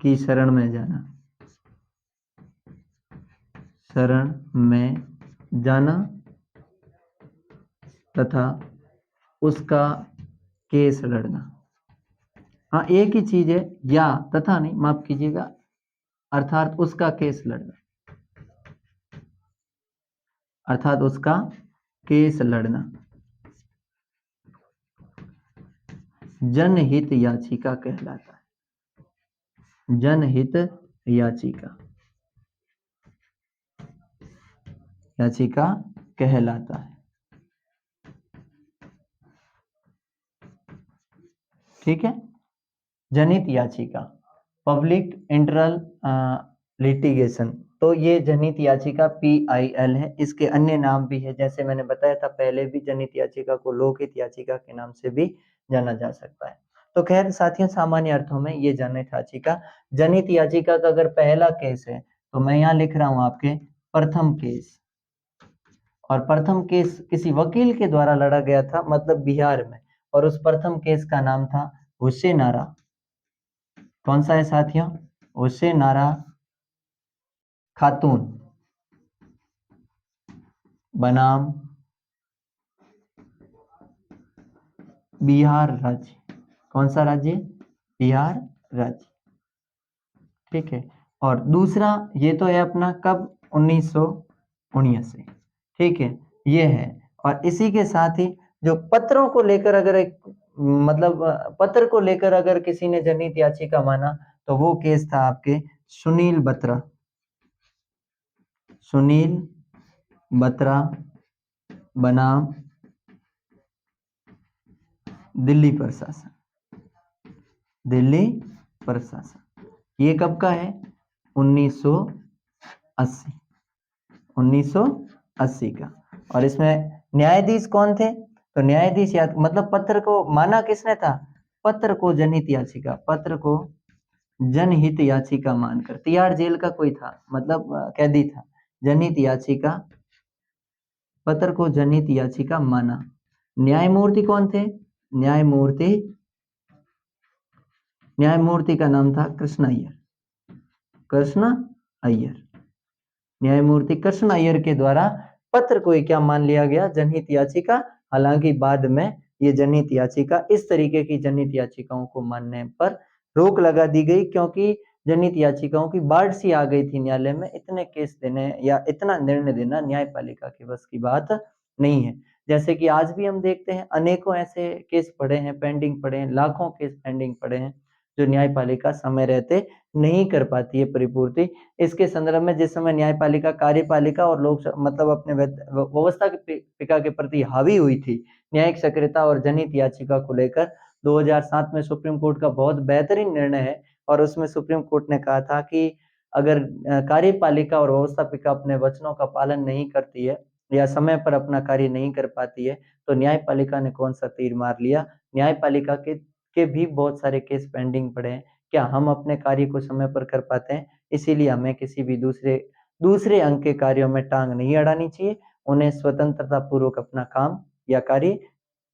की शरण में जाना तथा उसका केस लड़ना। हाँ, एक ही चीज है, या तथा नहीं, माफ कीजिएगा, अर्थात उसका केस लड़ना, जनहित याचिका कहलाता है। जनहित याचिका कहलाता है। ठीक है, जनहित याचिका, पब्लिक इंटरल लिटिगेशन। तो ये जनहित याचिका PIL है। इसके अन्य नाम भी है, जैसे मैंने बताया था पहले भी, जनहित याचिका को लोकहित याचिका के नाम से भी जाना जा सकता है। तो खैर साथियों, सामान्य अर्थों में ये जनहित याचिका का अगर पहला केस है तो मैं यहाँ लिख रहा हूँ आपके प्रथम केस, और प्रथम केस किसी वकील के द्वारा लड़ा गया था, मतलब बिहार में, और उस प्रथम केस का नाम था हुसैनारा। कौन सा है साथियों? हुसैनारा खातून बनाम बिहार राज्य। कौन सा राज्य? बिहार राज्य। ठीक है, और दूसरा ये तो है अपना कब, 1979। ठीक है, ये है। और इसी के साथ ही जो पत्रों को लेकर अगर एक मतलब पत्र को लेकर अगर किसी ने जनहित याचिका माना, तो वो केस था आपके सुनील बत्रा बनाम दिल्ली प्रशासन। ये कब का है? 1980 का। और इसमें न्यायाधीश कौन थे? तो न्यायाधीश या मतलब पत्र को माना किसने था? पत्र को जनहित याचिका, पत्र को जनहित याचिका मानकर, तिहाड़ जेल का कोई था, मतलब कैदी था, जनहित याचिका, पत्र को जनहित याचिका माना। न्यायमूर्ति कौन थे? न्यायमूर्ति, न्यायमूर्ति का नाम था कृष्ण अय्यर, कृष्ण अय्यर, न्यायमूर्ति कृष्ण अय्यर के द्वारा पत्र को क्या मान लिया गया? जनहित याचिका। हालांकि बाद में ये जनहित याचिका, इस तरीके की जनहित याचिकाओं को मानने पर रोक लगा दी गई, क्योंकि जनहित याचिकाओं की बाढ़ सी आ गई थी न्यायालय में। इतने केस देने या इतना निर्णय देना न्यायपालिका के बस की बात नहीं है। जैसे कि आज भी हम देखते हैं अनेकों ऐसे केस पड़े हैं, पेंडिंग पड़े हैं, लाखों केस पेंडिंग पड़े हैं जो न्यायपालिका समय रहते नहीं कर पाती है परिपूर्ति। इसके संदर्भ में जिस समय न्यायपालिका, कार्यपालिका और लोक मतलब अपने व्यवस्था पिका के प्रति हावी हुई थी, न्यायिक सक्रियता और जनहित याचिका को लेकर 2007 में सुप्रीम कोर्ट का बहुत बेहतरीन निर्णय है। और उसमें सुप्रीम कोर्ट ने कहा था कि अगर कार्यपालिका और व्यवस्थापिका अपने वचनों का पालन नहीं करती है या समय पर अपना कार्य नहीं कर पाती है, तो न्यायपालिका ने कौन सा तीर मार लिया? न्यायपालिका के भी बहुत सारे केस पेंडिंग पड़े हैं। क्या हम अपने कार्य को समय पर कर पाते हैं? इसीलिए हमें किसी भी दूसरे अंग के कार्यों में टांग नहीं अड़ानी चाहिए। उन्हें स्वतंत्रता पूर्वक अपना काम या कार्य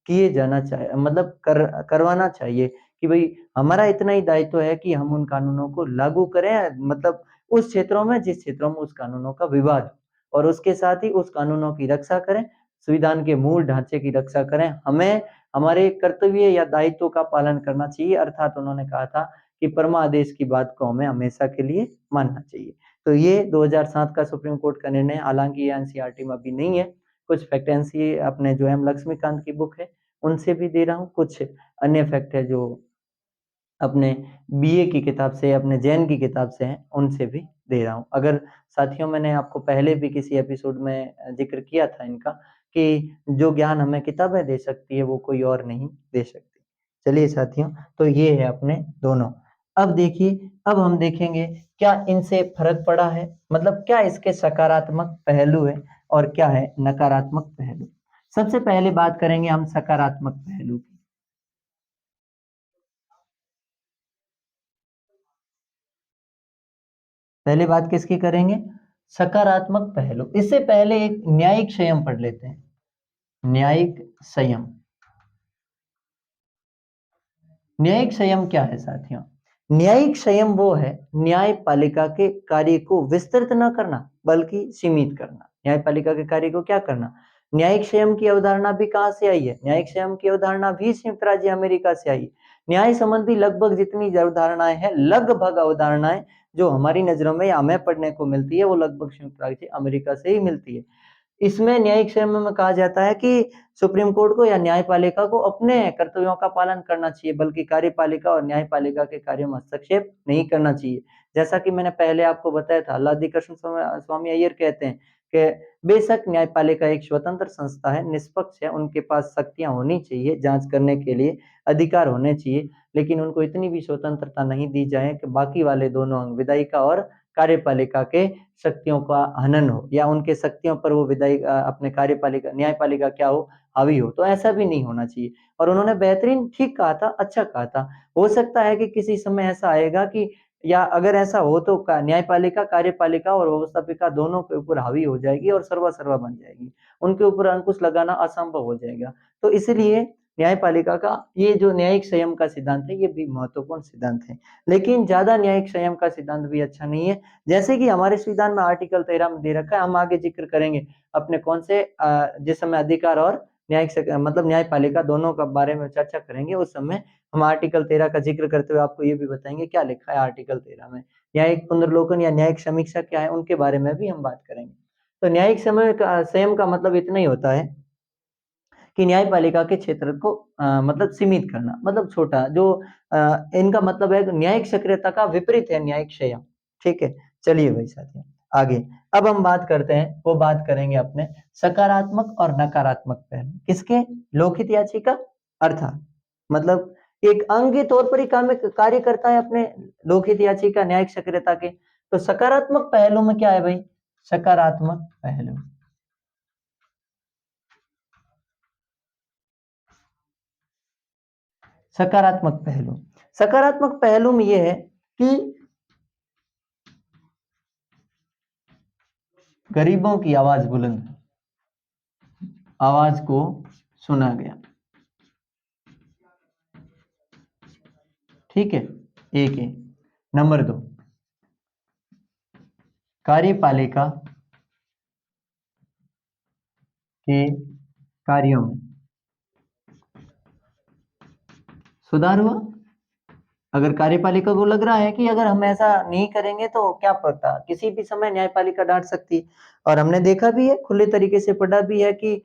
किए जाना चाहिए, मतलब करवाना चाहिए कि भाई हमारा इतना ही दायित्व है कि हम उन कानूनों को लागू करें, मतलब उस क्षेत्रों में जिस क्षेत्रों में उस कानूनों का विवाद, और उसके साथ ही उस कानूनों की रक्षा करें, संविधान के मूल ढांचे की रक्षा करें। हमें हमारे कर्तव्य या दायित्व का पालन करना चाहिए। अर्थात उन्होंने कहा था कि परमादेश की बात को हमें हमेशा के लिए मानना चाहिए। तो ये 2007 का सुप्रीम कोर्ट का निर्णय, हालांकि ये एनसीईआरटी में अभी नहीं है, कुछ फैक्टेंसी अपने जो एम लक्ष्मीकांत की बुक है उनसे भी दे रहा हूँ, कुछ अन्य फैक्ट है जो अपने बीए की किताब से, अपने जैन की किताब से हैं, उनसे भी दे रहा हूँ। अगर साथियों मैंने आपको पहले भी किसी एपिसोड में जिक्र किया था इनका कि जो ज्ञान हमें किताबें दे सकती है वो कोई और नहीं दे सकती। चलिए साथियों, तो ये है अपने दोनों। अब देखिए, अब हम देखेंगे क्या इनसे फर्क पड़ा है, मतलब क्या इसके सकारात्मक पहलू है और क्या है नकारात्मक पहलू। सबसे पहले बात करेंगे हम सकारात्मक पहलू की। पहले बात किसकी करेंगे? सकारात्मक पहलू। इससे पहले एक न्यायिक संयम पढ़ लेते हैं। न्यायिक संयम, न्यायिक संयम क्या है साथियों? न्यायिक संयम वो है न्यायपालिका के कार्य को विस्तृत न करना बल्कि सीमित करना। न्यायपालिका के कार्य को क्या करना? न्यायिक संयम की अवधारणा भी कहां से आई है? न्यायिक संयम की अवधारणा भी संयुक्त राज्य अमेरिका से आई। न्याय संबंधी लगभग जितनी अवधारणाएं हैं, लगभग अवधारणाएं जो हमारी नजरों में या हमें पढ़ने को मिलती है, वो लगभग संयुक्त राज्य अमेरिका से ही मिलती है। इसमें न्यायिक संयम में कहा जाता है कि सुप्रीम कोर्ट को या न्यायपालिका को अपने कर्तव्यों का पालन करना चाहिए, बल्कि कार्यपालिका और न्यायपालिका के कार्यों में हस्तक्षेप नहीं करना चाहिए। जैसा कि मैंने पहले आपको बताया था, लादी कृष्ण स्वामी अय्यर कहते हैं कि बेशक न्यायपालिका एक स्वतंत्र संस्था है, निष्पक्ष है, उनके पास शक्तियां होनी चाहिए, जांच करने के लिए अधिकार होने चाहिए, लेकिन उनको इतनी भी स्वतंत्रता नहीं दी जाए कि बाकी वाले दोनों अंग, विधायिका और कार्यपालिका के शक्तियों का हनन हो या उनके शक्तियों पर वो अपने कार्यपालिका, न्यायपालिका क्या हो, हावी हो। तो ऐसा भी नहीं होना चाहिए। और उन्होंने बेहतरीन ठीक कहा था, अच्छा कहा था। हो सकता है कि किसी समय ऐसा आएगा कि, या अगर ऐसा हो तो न्यायपालिका, कार्यपालिका और व्यवस्थापिका दोनों के ऊपर हावी हो जाएगी और सर्वा सर्वा बन जाएगी, उनके ऊपर अंकुश लगाना असंभव हो जाएगा। तो इसलिए न्यायपालिका का ये जो न्यायिक संयम का सिद्धांत है, ये भी महत्वपूर्ण सिद्धांत है। लेकिन ज्यादा न्यायिक संयम का सिद्धांत भी अच्छा नहीं है। जैसे कि हमारे संविधान में आर्टिकल 13 में दे रखा है, हम आगे जिक्र करेंगे अपने कौन से जिस समय अधिकार और न्यायिक मतलब न्यायपालिका दोनों का बारे में चर्चा करेंगे, उस समय हम आर्टिकल 13 का जिक्र करते हुए आपको ये भी बताएंगे क्या लिखा है आर्टिकल 13 में। न्यायिक पुनर्लोकन या न्यायिक समीक्षा क्या है, उनके बारे में भी हम बात करेंगे। तो न्यायिक संयम का मतलब इतना ही होता है कि न्यायपालिका के क्षेत्र को मतलब सीमित करना, मतलब छोटा जो इनका मतलब है न्यायिक सक्रियता का विपरीत है न्यायिक संयम। ठीक है, चलिए भाई साथियों आगे। अब हम बात करते हैं, वो बात करेंगे अपने सकारात्मक और नकारात्मक पहलू किसके? लोकहित याचिका, अर्थात मतलब एक अंग के तौर पर ही कार्य करता है अपने लोकहित याचिका न्यायिक सक्रियता के। तो सकारात्मक पहलू में क्या है भाई? सकारात्मक पहलू, सकारात्मक पहलू, सकारात्मक पहलू में यह है कि गरीबों की आवाज बुलंद, आवाज को सुना गया। ठीक है, एक है। नंबर 2, कार्यपालिका के कार्यों में सुधार हुआ। अगर कार्यपालिका को लग रहा है कि अगर हम ऐसा नहीं करेंगे तो क्या पता किसी भी समय न्यायपालिका डांट सकती है, और हमने देखा भी है, खुले तरीके से पढ़ा भी है कि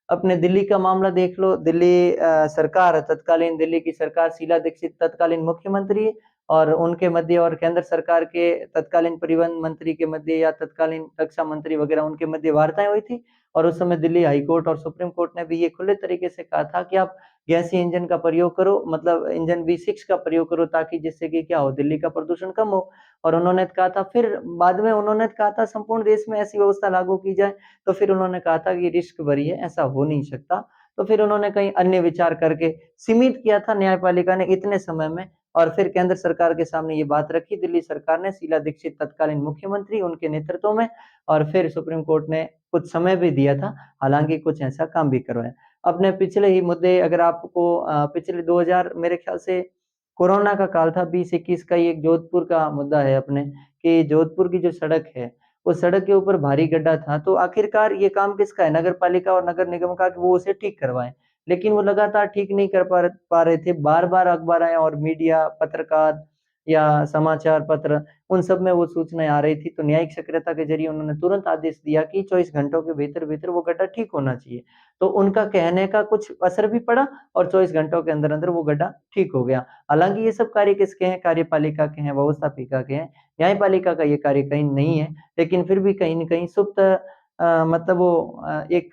अपने दिल्ली का मामला देख लो। दिल्ली सरकार, तत्कालीन दिल्ली की सरकार, शीला दीक्षित तत्कालीन मुख्यमंत्री और उनके मध्य और केंद्र सरकार के तत्कालीन परिवहन मंत्री के मध्य या तत्कालीन रक्षा मंत्री वगैरह उनके मध्य वार्ताएं हुई थी। और उस समय दिल्ली हाई कोर्ट और सुप्रीम कोर्ट ने भी ये खुले तरीके से कहा था कि आप गैसीय इंजन का प्रयोग करो, मतलब इंजन V6 का प्रयोग करो, ताकि जिससे कि क्या हो, दिल्ली का प्रदूषण कम हो। और उन्होंने कहा था, फिर बाद में उन्होंने कहा था संपूर्ण देश में ऐसी व्यवस्था लागू की जाए, तो फिर उन्होंने कहा था कि रिस्क भरी है, ऐसा हो नहीं सकता। तो फिर उन्होंने कहीं अन्य विचार करके सीमित किया था न्यायपालिका ने इतने समय में। और फिर केंद्र सरकार के सामने ये बात रखी दिल्ली सरकार ने, शीला दीक्षित तत्कालीन मुख्यमंत्री उनके नेतृत्व में, और फिर सुप्रीम कोर्ट ने कुछ समय भी दिया था, हालांकि कुछ ऐसा काम भी करवाया। अपने पिछले ही मुद्दे अगर आपको पिछले 2000 मेरे ख्याल से कोरोना का काल था, 2021 का, एक जोधपुर का मुद्दा है अपने, कि जोधपुर की जो सड़क है, उस सड़क के ऊपर भारी गड्ढा था। तो आखिरकार ये काम किसका है, नगर पालिका और नगर निगम का, कि वो उसे ठीक करवाएं। लेकिन वो लगातार ठीक नहीं कर पा रहे थे। बार बार अखबार आए और मीडिया, पत्रकार या समाचार पत्र, उन सब में वो सूचनाएं आ रही थी। तो न्यायिक सक्रियता के जरिए उन्होंने तुरंत आदेश दिया कि 24 घंटों के भीतर भीतर वो गड्ढा ठीक होना चाहिए। तो उनका कहने का कुछ असर भी पड़ा और 24 घंटों के अंदर अंदर वो गड्ढा ठीक हो गया। हालांकि ये सब कार्य किसके हैं, कार्यपालिका के हैं, व्यवस्थापिका के हैं। न्यायपालिका का ये कार्य कहीं नहीं है। लेकिन फिर भी कहीं न कहीं सुप्त मतलब वो एक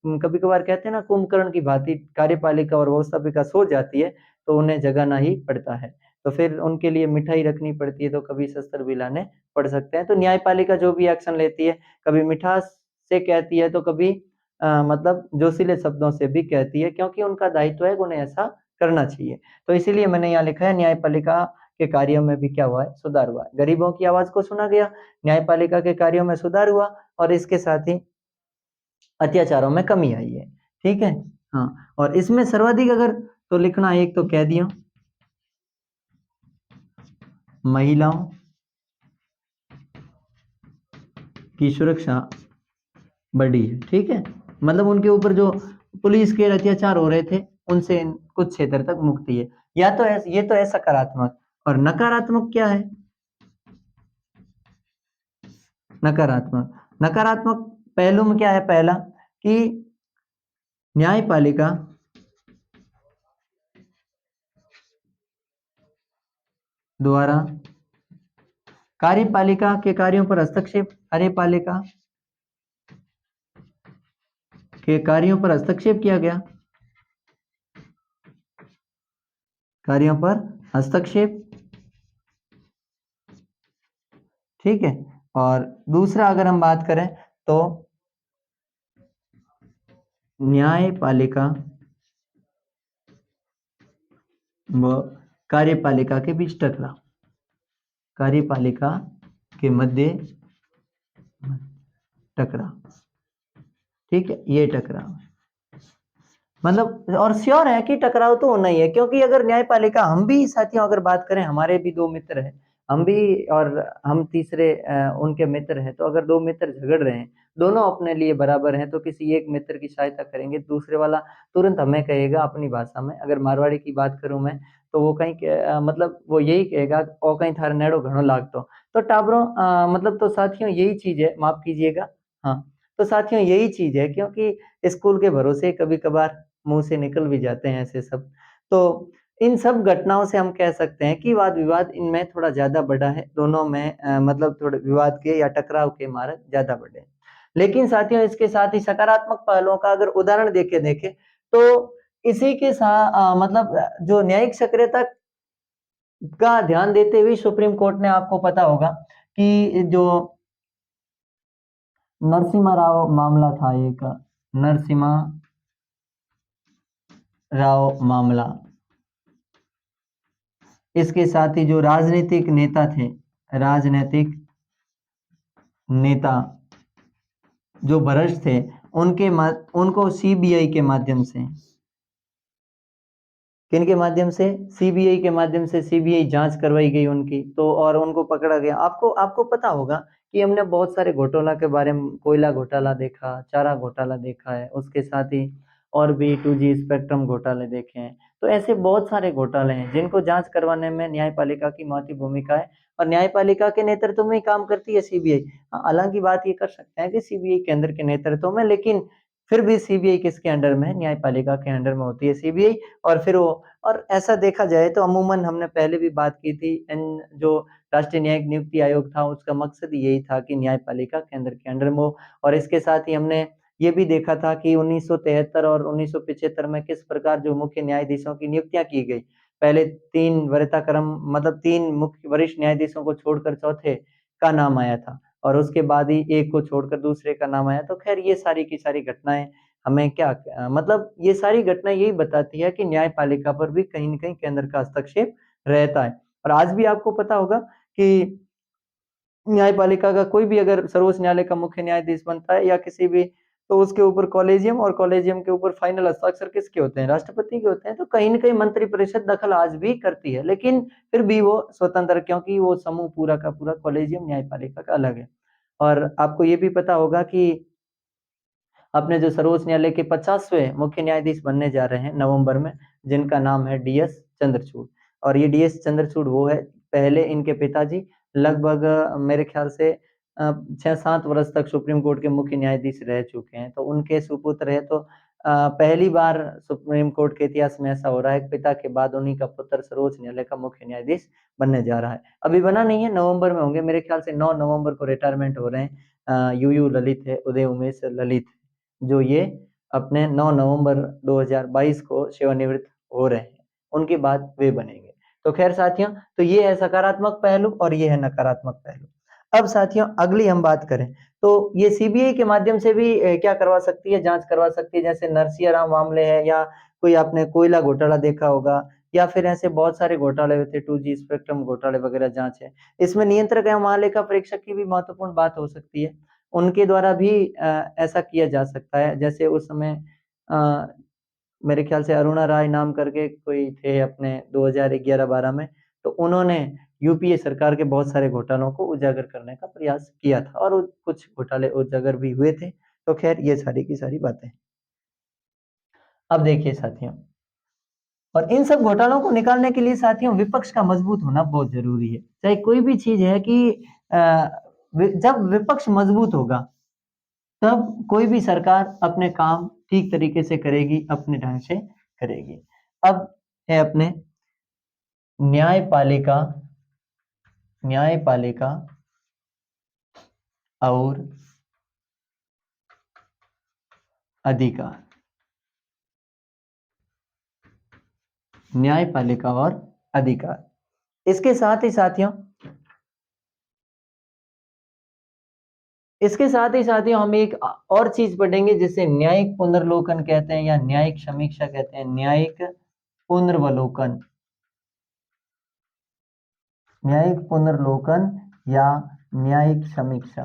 कभी कभार कहते हैं ना, कुंभकर्ण की भांति कार्यपालिका और व्यवस्थापिका सो जाती है, तो उन्हें जगाना ही पड़ता है। तो फिर उनके लिए मिठाई रखनी पड़ती है, तो कभी शस्त्र भी लाने पड़ सकते हैं। तो न्यायपालिका जो भी एक्शन लेती है, कभी मिठास से कहती है, तो कभी मतलब जोशीले शब्दों से भी कहती है, क्योंकि उनका दायित्व है, उन्हें ऐसा करना चाहिए। तो इसीलिए मैंने यहाँ लिखा है, न्यायपालिका के कार्यों में भी क्या हुआ है, सुधार हुआ है। गरीबों की आवाज को सुना गया, न्यायपालिका के कार्यों में सुधार हुआ, और इसके साथ ही अत्याचारों में कमी आई है। ठीक है, हाँ। और इसमें सर्वाधिक अगर तो लिखना, एक तो कह दिया, महिलाओं की सुरक्षा बढ़ी है। ठीक है, मतलब उनके ऊपर जो पुलिस के अत्याचार हो रहे थे, उनसे कुछ क्षेत्र तक मुक्ति है। या तो ये तो है सकारात्मक। और नकारात्मक क्या है, नकारात्मक, नकारात्मक पहलू में क्या है, पहला कि न्यायपालिका द्वारा कार्यपालिका के कार्यों पर हस्तक्षेप, कार्यपालिका के कार्यों पर हस्तक्षेप किया गया, कार्यों पर हस्तक्षेप। ठीक है, और दूसरा अगर हम बात करें तो न्यायपालिका व कार्यपालिका के बीच टकराव, कार्यपालिका के मध्य टकराव। ठीक है, ये टकराव मतलब, और श्योर है कि टकराव तो होना ही है, क्योंकि अगर न्यायपालिका, हम भी साथियों अगर बात करें, हमारे भी दो मित्र हैं, हम भी और हम तीसरे उनके मित्र हैं, तो अगर दो मित्र झगड़ रहे हैं, दोनों अपने लिए बराबर हैं, तो किसी एक मित्र की सहायता करेंगे, दूसरे वाला तुरंत हमें कहेगा अपनी भाषा में। अगर मारवाड़ी की बात करूं मैं, तो वो कहीं मतलब वो यही कहेगा, ओ कहीं थार नेड़ो घणो लागतो। तो टाबरों मतलब, तो साथियों यही चीज है, माफ कीजिएगा। हाँ, तो साथियों यही चीज है, क्योंकि स्कूल के भरोसे कभी कभार मुंह से निकल भी जाते हैं ऐसे सब। तो इन सब घटनाओं से हम कह सकते हैं कि वाद विवाद इनमें थोड़ा ज्यादा बढ़ा है, दोनों में मतलब थोड़े विवाद के या टकराव के मार्ग ज्यादा बढ़े हैं। लेकिन साथियों, इसके साथ ही सकारात्मक पहलुओं का अगर उदाहरण देखे तो इसी के साथ मतलब जो न्यायिक सक्रियता का ध्यान देते हुए सुप्रीम कोर्ट ने, आपको पता होगा कि जो नरसिम्हा राव मामला था, एक नरसिम्हा राव मामला, इसके साथ ही जो राजनीतिक नेता थे, राजनीतिक नेता जो भ्रष्ट थे, उनको सीबीआई के माध्यम से, किनके माध्यम से, सीबीआई के माध्यम से सीबीआई जांच करवाई गई उनकी, तो और उनको पकड़ा गया। आपको आपको पता होगा कि हमने बहुत सारे घोटाला के बारे में, कोयला घोटाला देखा, चारा घोटाला देखा है, उसके साथ ही और भी 2G स्पेक्ट्रम घोटाले देखे हैं। तो ऐसे बहुत सारे घोटाले हैं जिनको जांच करवाने में न्यायपालिका की महत्वपूर्ण भूमिका है, और न्यायपालिका के नेतृत्व में ही काम करती है सीबीआई। हालांकि बात ये कर सकते हैं कि सीबीआई केंद्र के नेतृत्व में, लेकिन फिर भी सीबीआई किसके अंडर में है, न्यायपालिका के अंडर में होती है सीबीआई। और फिर वो, और ऐसा देखा जाए तो अमूमन हमने पहले भी बात की थी, जो राष्ट्रीय न्यायिक नियुक्ति आयोग था उसका मकसद यही था कि न्यायपालिका केंद्र के अंडर में हो। और इसके साथ ही हमने ये भी देखा था कि 1973 और 1975 में किस प्रकार जो मुख्य न्यायाधीशों की नियुक्तियां की गई, पहले 3 वरीयता क्रम, मतलब 3 मुख्य वरिष्ठ न्यायाधीशों को छोड़कर चौथे का नाम आया था, और उसके बाद ही एक को छोड़कर दूसरे का नाम आया। तो खैर ये सारी की सारी घटनाएं हमें क्या मतलब ये सारी घटनाएं यही बताती है कि न्यायपालिका पर भी कहीं न कहीं केंद्र का हस्तक्षेप रहता है। और आज भी आपको पता होगा कि न्यायपालिका का कोई भी अगर सर्वोच्च न्यायालय का मुख्य न्यायाधीश बनता है या किसी भी, तो उसके ऊपर कॉलेजियम, और कॉलेजियम के ऊपर फाइनल हस्ताक्षर किसके होते हैं, राष्ट्रपति के होते हैं। तो कहीं न कहीं मंत्रिपरिषद दखल आज भी करती है, लेकिन फिर भी वो स्वतंत्र, क्योंकि वो समूह पूरा का पूरा कॉलेजियम न्यायपालिका का अलग है। और आपको ये भी पता होगा कि अपने जो सर्वोच्च न्यायालय के 50वें मुख्य न्यायाधीश बनने जा रहे हैं नवंबर में, जिनका नाम है डीएस चंद्रचूड़। और ये डीएस चंद्रचूड़ वो है, पहले इनके पिताजी लगभग मेरे ख्याल से 6-7 वर्ष तक सुप्रीम कोर्ट के मुख्य न्यायाधीश रह चुके हैं, तो उनके सुपुत्र है। तो पहली बार सुप्रीम कोर्ट के इतिहास में ऐसा हो रहा है कि पिता के बाद उन्हीं का पुत्र सर्वोच्च न्यायालय का मुख्य न्यायाधीश बनने जा रहा है। अभी बना नहीं है, नवंबर में होंगे, मेरे ख्याल से 9 नवंबर को रिटायरमेंट हो रहे हैं। यूयू ललित है, उदय उमेश ललित, जो ये अपने 9 नवंबर 2022 को सेवानिवृत्त हो रहे हैं, उनके बाद वे बनेंगे। तो खैर साथियों, तो ये है सकारात्मक पहलू और ये है नकारात्मक पहलू। अब साथियों अगली हम बात करें तो ये सीबीआई के माध्यम से भी क्या करवा सकती है, जांच करवा सकती है। जैसे नरसिया राम मामले है, या कोई आपने कोयला घोटाला देखा होगा, या फिर ऐसे बहुत सारे घोटाले होते हैं, 2G स्पेक्ट्रम घोटाले वगैरह जांच है। इसमें नियंत्रक एवं महालेखा परीक्षक की भी महत्वपूर्ण बात हो सकती है, उनके द्वारा भी ऐसा किया जा सकता है। जैसे उस समय अ, मेरे ख्याल से अरुणा राय नाम करके कोई थे अपने 2011-12 में, तो उन्होंने यूपीए सरकार के बहुत सारे घोटालों को उजागर करने का प्रयास किया था, और कुछ घोटाले उजागर भी हुए थे। तो खैर ये सारी की सारी बातें। अब देखिए साथियों, और इन सब घोटालों को निकालने के लिए साथियों विपक्ष का मजबूत होना बहुत जरूरी है। चाहे कोई भी चीज है कि जब विपक्ष मजबूत होगा तब कोई भी सरकार अपने काम ठीक तरीके से करेगी, अपने ढंग से करेगी। अब है अपने न्यायपालिका, न्यायपालिका और अधिकार, न्यायपालिका और अधिकार। इसके साथ ही साथियों, इसके साथ ही साथियों हम एक और चीज पढ़ेंगे जिसे न्यायिक पुनर्लोकन कहते हैं, या न्यायिक समीक्षा कहते हैं। न्यायिक पुनर्वलोकन, न्यायिक पुनर्लोकन या न्यायिक समीक्षा।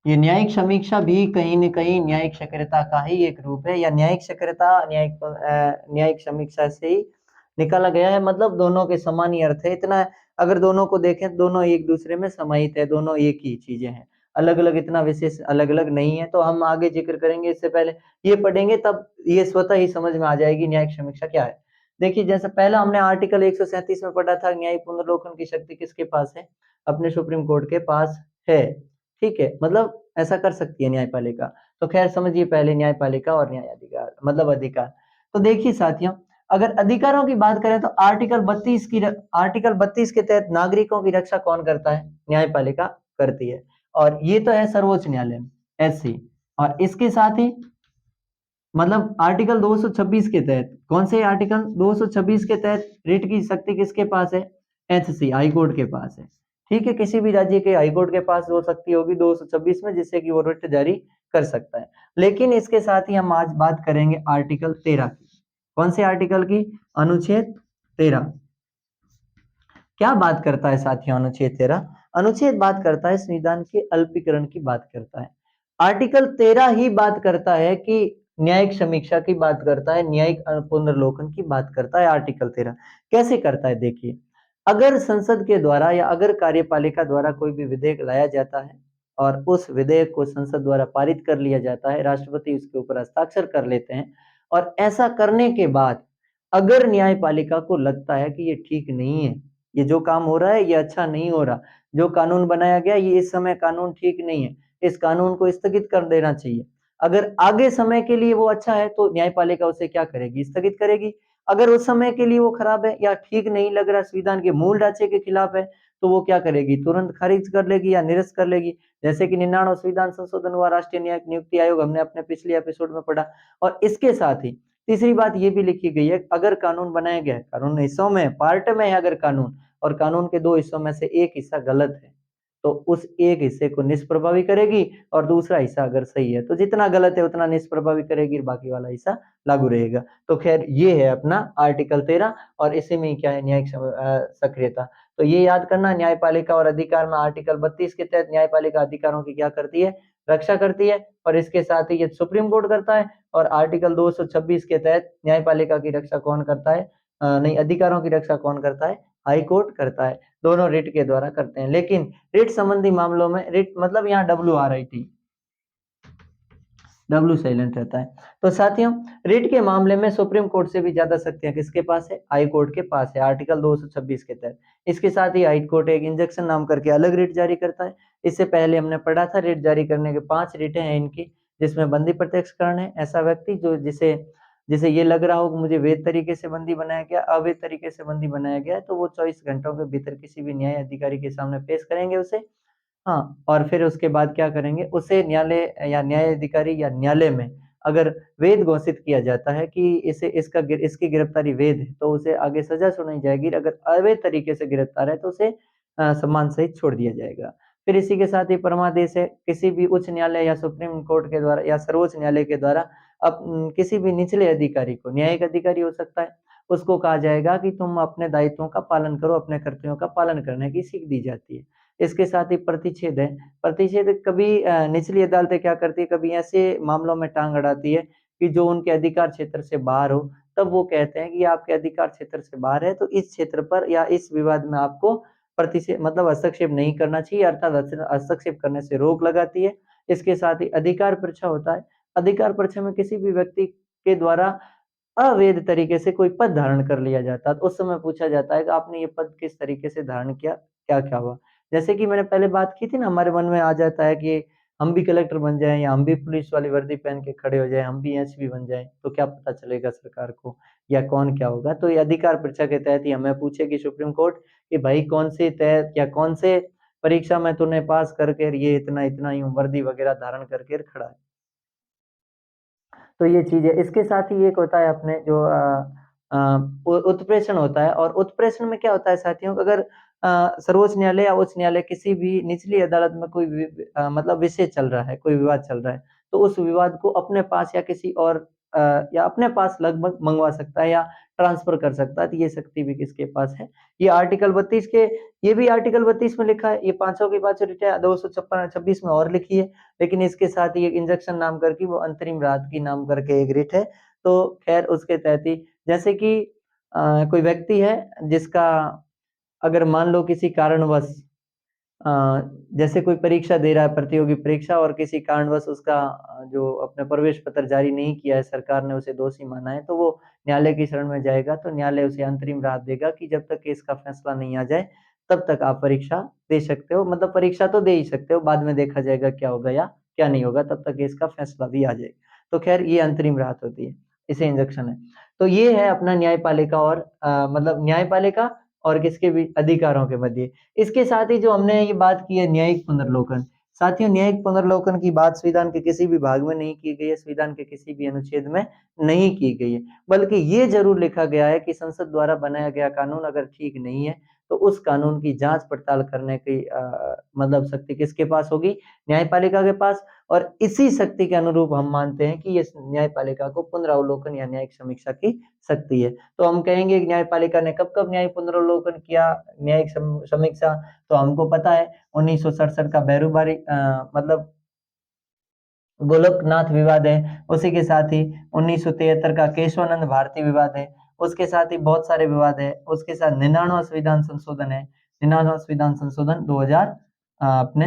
ये न्यायिक समीक्षा भी कहीं न कहीं न्यायिक सक्रियता का ही एक रूप है, या न्यायिक सक्रियता न्यायिक समीक्षा से ही निकाला गया है। मतलब दोनों के समान ही अर्थ है। इतना अगर दोनों को देखें तो दोनों एक दूसरे में समाहित है, दोनों एक ही चीजें हैं, अलग अलग इतना विशेष अलग अलग नहीं है। तो हम आगे जिक्र करेंगे, इससे पहले ये पढ़ेंगे तब ये स्वतः ही समझ में आ जाएगी न्यायिक समीक्षा क्या है। देखिए जैसे पहला हमने आर्टिकल 137 में पढ़ा था, न्यायिक पुनर्लोकन की शक्ति किसके पास है, अपने सुप्रीम कोर्ट के पास है। ठीक है, मतलब ऐसा कर सकती है न्यायपालिका। तो खैर समझिए पहले न्यायपालिका और न्यायाधिकार मतलब अधिकार। तो देखिए साथियों, अगर अधिकारों की बात करें तो आर्टिकल 32 के तहत नागरिकों की रक्षा कौन करता है, न्यायपालिका करती है। और ये तो है सर्वोच्च न्यायालय एससी। और इसके साथ ही मतलब आर्टिकल 226 के तहत, कौन से आर्टिकल 226 के तहत रिट की शक्ति किसके पास है, एचसी हाई कोर्ट के पास है। ठीक है, किसी भी राज्य के हाई कोर्ट के पास वो शक्ति होगी 226 में, जिससे कि वो रिट जारी कर सकता है। लेकिन इसके साथ ही हम आज बात करेंगे आर्टिकल 13 की। कौन से आर्टिकल की, अनुच्छेद 13 क्या बात करता है साथियों? अनुच्छेद 13 अनुच्छेद बात करता है संविधान के अल्पीकरण की बात करता है। आर्टिकल 13 ही बात करता है कि न्यायिक समीक्षा की बात करता है, न्यायिक पुनर्लोकन की बात करता है। आर्टिकल 13 कैसे करता है देखिए, अगर संसद के द्वारा या अगर कार्यपालिका द्वारा कोई भी विधेयक लाया जाता है और उस विधेयक को संसद द्वारा पारित कर लिया जाता है, राष्ट्रपति उसके ऊपर हस्ताक्षर कर लेते हैं और ऐसा करने के बाद अगर न्यायपालिका को लगता है कि ये ठीक नहीं है, ये जो काम हो रहा है ये अच्छा नहीं हो रहा, जो कानून बनाया गया ये इस समय कानून ठीक नहीं है, इस कानून को स्थगित कर देना चाहिए। अगर आगे समय के लिए वो अच्छा है तो न्यायपालिका उसे क्या करेगी? स्थगित करेगी। अगर उस समय के लिए वो खराब है या ठीक नहीं लग रहा, संविधान के मूल ढांचे के खिलाफ है, तो वो क्या करेगी? तुरंत खारिज कर लेगी या निरस्त कर लेगी। जैसे कि 99 संविधान संशोधन हुआ, राष्ट्रीय न्यायिक नियुक्ति आयोग, हमने अपने पिछले एपिसोड में पढ़ा। और इसके साथ ही तीसरी बात ये भी लिखी गई है, अगर कानून बनाया गया है, कानून हिस्सों में पार्ट में है अगर कानून, और कानून के 2 हिस्सों में से एक हिस्सा गलत है, तो उस एक हिस्से को निष्प्रभावी करेगी और दूसरा हिस्सा अगर सही है तो जितना गलत है उतना निष्प्रभावी करेगी, बाकी वाला हिस्सा लागू रहेगा। तो खैर ये है अपना आर्टिकल 13 और इसी में क्या है? न्यायिक सक्रियता। तो ये याद करना, न्यायपालिका और अधिकार में आर्टिकल 32 के तहत न्यायपालिका अधिकारों की क्या करती है? रक्षा करती है। और इसके साथ ही ये सुप्रीम कोर्ट करता है। और आर्टिकल 226 के तहत न्यायपालिका की रक्षा कौन करता है? नहीं, अधिकारों की रक्षा कौन करता है? हाई कोर्ट करता है। दोनों रिट के द्वारा करते हैं। लेकिन रिट संबंधी मामलों में, रिट मतलब यहाँ WRIT, डब्ल्यू साइलेंट रहता है। तो साथियों, रिट के मामले में सुप्रीम कोर्ट से भी ज्यादा शक्तियां किसके पास है? हाई कोर्ट के पास है, आर्टिकल 226 के तहत। इसके साथ ही हाई कोर्ट एक इंजंक्शन नाम करके अलग रिट जारी करता है। इससे पहले हमने पढ़ा था रिट जारी करने के 5 रिटें हैं इनकी, जिसमें बंदी प्रत्यक्षकरण है। ऐसा व्यक्ति जो जिसे जिसे ये लग रहा हो कि मुझे वैध तरीके से बंदी बनाया गया, अवैध तरीके से बंदी बनाया गया है, तो वो 24 घंटों के भीतर किसी भी न्याय अधिकारी के सामने पेश करेंगे उसे। हाँ, और फिर उसके बाद क्या करेंगे? उसे न्यायालय या न्याय अधिकारी या न्यायालय में अगर वैध घोषित किया जाता है कि इसे इसकी गिरफ्तारी वैध है, तो उसे आगे सजा सुनाई जाएगी। अगर अवैध तरीके से गिरफ्तार है तो उसे सम्मान सहित छोड़ दिया जाएगा। फिर इसी के साथ ही परमादेश है, किसी भी उच्च न्यायालय या सुप्रीम कोर्ट के द्वारा या सर्वोच्च न्यायालय के द्वारा किसी भी निचले अधिकारी को, न्यायिक अधिकारी हो सकता है, उसको कहा जाएगा कि तुम अपने दायित्वों का पालन करो, अपने कर्तव्यों का पालन करने की सीख दी जाती है। इसके साथ ही प्रतिषेध है। प्रतिषेध कभी निचली अदालतें क्या करती है, कभी ऐसे मामलों में टांग अड़ाती है कि जो उनके अधिकार क्षेत्र से बाहर हो, तब वो कहते हैं कि ये आपके अधिकार क्षेत्र से बाहर है, तो इस क्षेत्र पर या इस विवाद में आपको प्रतिषेध मतलब हस्तक्षेप नहीं करना चाहिए, अर्थात हस्तक्षेप करने से रोक लगाती है। इसके साथ ही अधिकार परीक्षा होता है। अधिकार परीक्षा में किसी भी व्यक्ति के द्वारा अवैध तरीके से कोई पद धारण कर लिया जाता है, तो उस समय पूछा जाता है कि आपने ये पद किस तरीके से धारण किया, क्या-क्या हुआ? जैसे कि मैंने पहले बात की थी ना, हमारे मन में आ जाता है कि हम भी कलेक्टर बन जाएँ या हम भी पुलिस वाली वर्दी पहन के खड़े हो जाएँ, हम भी एसपी बन जाएँ, तो क्या पता चलेगा सरकार को या कौन क्या होगा? तो ये अधिकार परीक्षा के तहत ही हमें पूछेगी सुप्रीम कोर्ट कि भाई कौन से तहत या कौन से परीक्षा में तूने पास करके ये इतना-इतना यूँ वर्दी वगैरह धारण करके खड़ा है। तो ये चीज़ है। इसके साथ ही एक होता है अपने जो अ, उत्प्रेषण होता है। और उत्प्रेषण में क्या होता है साथियों, अगर सर्वोच्च न्यायालय या उच्च न्यायालय किसी भी निचली अदालत में कोई मतलब विषय चल रहा है, कोई विवाद चल रहा है, तो उस विवाद को अपने पास या किसी और अ, या अपने पास लगभग मंगवा सकता है या ट्रांसफर कर सकता है, तो ये शक्ति भी किसके पास है? ये आर्टिकल 32 के, ये भी आर्टिकल 32 में लिखा है, ये पाँचों की पाँचों रिटें 256 26 में और लिखी है। लेकिन इसके साथ ही एक इंजेक्शन नाम करके वो अंतरिम राहत की नाम करके एक रिट है। तो खैर उसके तहत ही, जैसे कि कोई व्यक्ति है जिसका, अगर मान लो किसी कारणवश अ, जैसे कोई परीक्षा दे रहा है, प्रतियोगी परीक्षा, और किसी कारणवश उसका जो अपना प्रवेश पत्र जारी नहीं किया है, सरकार ने उसे दोषी माना है, तो वो न्यायालय की शरण में जाएगा, तो न्यायालय उसे अंतरिम राहत देगा कि जब तक केस का फैसला नहीं आ जाए, तब तक आप परीक्षा दे सकते हो। मतलब परीक्षा तो दे ही सकते हो, बाद में देखा जाएगा क्या होगा या क्या नहीं होगा, तब तक केस का फैसला भी आ जाएगा। तो खैर ये अंतरिम राहत होती है, इसे इंजेक्शन है। तो ये है अपना न्यायपालिका और मतलब न्यायपालिका और किसके भी अधिकारों के मध्य। इसके साथ ही जो हमने ये बात की है न्यायिक पुनर्लोकन, साथियों न्यायिक पुनर्लोकन की बात संविधान के किसी भी भाग में नहीं की गई है, संविधान के किसी भी अनुच्छेद में नहीं की गई है, बल्कि ये जरूर लिखा गया है कि संसद द्वारा बनाया गया कानून अगर ठीक नहीं है, तो उस कानून की जांच पड़ताल करने की मतलब शक्ति किसके पास होगी? न्यायपालिका के पास। और इसी शक्ति के अनुरूप हम मानते हैं कि ये न्यायपालिका को पुनरावलोकन या न्यायिक समीक्षा की शक्ति है। तो हम कहेंगे कि न्यायपालिका ने कब-कब न्यायिक पुनरावलोकन किया, न्यायिक समीक्षा, तो हमको पता है 1967 का बेरूबारी मतलब गोलोकनाथ विवाद है, उसी के साथ ही 1973 का केशवानंद भारती विवाद है, उसके साथ ही बहुत सारे विवाद है, उसके साथ 99वां संविधान संशोधन है, 99वां संविधान संशोधन 2000 अपने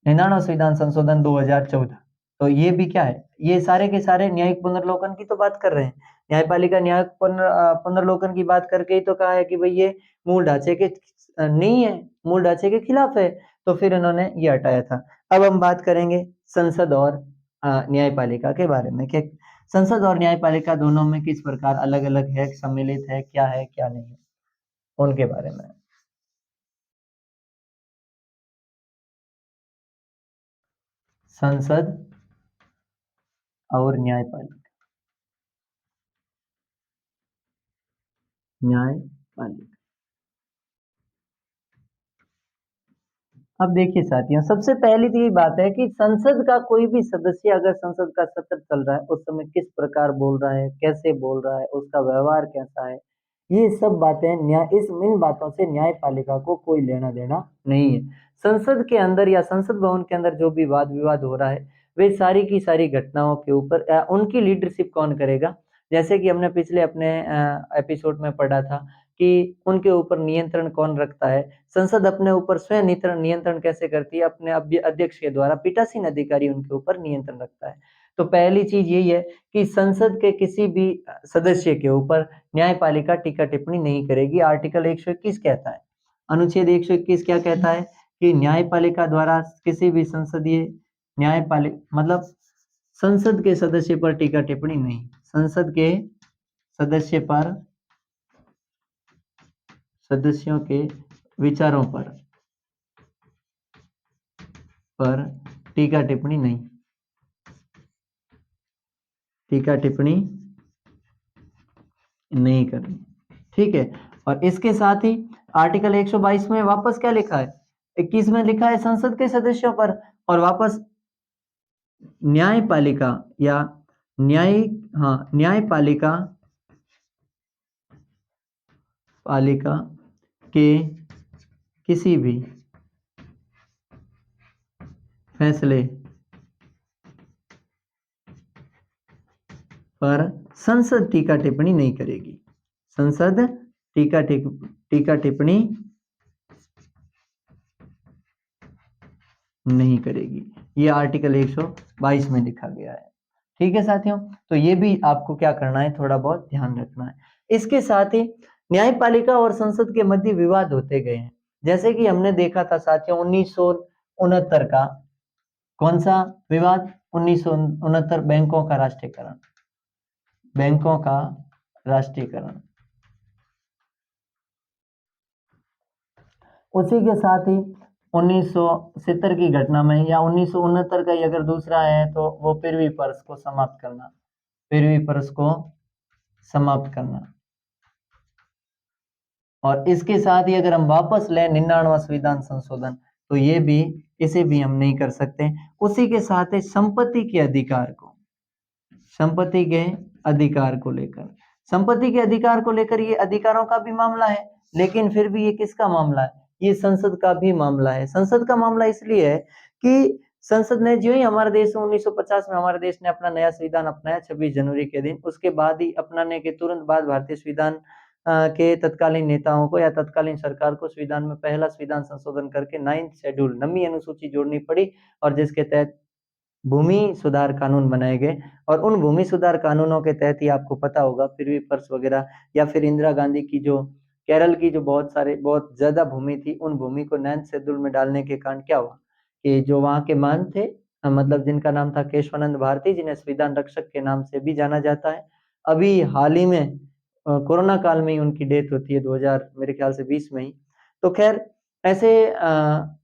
99वां संविधान संशोधन 2014। तो ये भी क्या है? ये सारे के सारे न्यायिक पुनर्लोकन की तो बात कर रहे हैं। न्यायपालिका न्यायिक पुनर्लोकन की बात करके ही तो कहा है कि भई ये मूल ढांचे के नहीं है, मूल ढांचे के खिलाफ है, तो फिर इन्होंने ये हटाया था। अब हम बात करेंगे संसद और न्यायपालिका के बारे में कि संसद और न्यायपालिका दोनों में किस प्रकार अलग-अलग है, सम्मिलित है, क्या नहीं है, उनके बारे में। संसद और न्यायपालिका। न्यायपालिका। अब देखिए साथियों, सबसे पहली तो ये बात है कि संसद का कोई भी सदस्य अगर संसद का सत्र चल रहा है, उस समय किस प्रकार बोल रहा है, कैसे बोल रहा है, उसका व्यवहार कैसा है, ये सब बातें इन बातों से न्यायपालिका को कोई लेना देना नहीं है। संसद के अंदर या संसद भवन के अंदर जो भी वाद विवाद हो रहा है, वे सारी की सारी घटनाओं के ऊपर उनकी लीडरशिप कौन करेगा? जैसे कि हमने पिछले अपने एपिसोड में पढ़ा था कि उनके ऊपर नियंत्रण कौन रखता है। संसद अपने ऊपर स्वयं नियंत्रण कैसे करती है? अपने अध्यक्ष के द्वारा पीठासीन अधिकारी उनके ऊपर नियंत्रण रखता है। तो पहली चीज़ यही है कि संसद के किसी भी सदस्य के ऊपर न्यायपालिका टीका-टिप्पणी नहीं करेगी। आर्टिकल 121 कहता है। अनुच्छेद 121 क्या कहता है? कि न्यायपालिका द्वारा किसी भी संसदीय मतलब संसद के सदस्य पर टीका-टिप्पणी नहीं। संसद के सदस्य पर सदस्यों के विचारों पर टीका टिप्पणी नहीं। टीका टिप्पणी नहीं करनी। ठीक है। और इसके साथ ही आर्टिकल 122 में वापस क्या लिखा है? 21 में लिखा है संसद के सदस्यों पर, और वापस न्यायपालिका या न्यायपालिका के किसी भी फैसले पर संसद टीका टिप्पणी नहीं करेगी। संसद टीका टिप्पणी नहीं करेगी। ये आर्टिकल 122 में लिखा गया है। ठीक है साथियों, तो ये भी आपको क्या करना है, थोड़ा बहुत ध्यान रखना है। इसके साथ ही न्यायपालिका और संसद के मध्य विवाद होते गए हैं। जैसे कि हमने देखा था साथियों 1969 का कौन सा विवाद? 1969 बैंकों का राष्ट्रीयकरण। बैंकों का राष्ट्रीयकरण। उसी के साथ ही 1970 की घटना में या 1969 का ही अगर दूसरा है तो वो पृथ्वी पर्स को समाप्त करना। पृथ्वी पर्स को समाप्त करना। और इसके साथ ही अगर हम वापस लें 99वां संविधान संशोधन, तो ये भी इसे भी हम नहीं कर सकते। उसी के साथ ही संपत्ति के अधिकार को लेकर, संपत्ति के अधिकार को लेकर ये अधिकारों का भी मामला है, लेकिन फिर भी ये किसका मामला है? ये संसद का भी मामला है। संसद का मामला इसलिए है कि संसद ने जो ही हमारे देश में 1950 में हमारे देश ने अपना नया संविधान अपनाया 26 जनवरी के दिन, उसके बाद ही अपनाने के तुरंत बाद भारतीय संविधान के तत्कालीन नेताओं को या तत्कालीन सरकार को संविधान में पहला संविधान संशोधन करके 9th शेड्यूल 9वीं अनुसूची जोड़नी पड़ी, और जिसके तहत भूमि सुधार कानून बनाए गए। और उन भूमि सुधार कानूनों के तहत ही आपको पता होगा पृथ्वी पर्स वगैरह, या फिर इंदिरा गांधी की जो केरल की जो बहुत ज्यादा भूमि थी, उन भूमि को 9th शेड्यूल में डालने के कारण क्या हुआ कि जो वहां के मान थे, मतलब जिनका नाम था केशवानंद भारती, जिन्हें संविधान रक्षक के नाम से भी जाना जाता है, अभी हाल ही में कोरोना काल में ही उनकी डेथ होती है 2000 मेरे ख्याल से 20 में ही। तो खैर ऐसे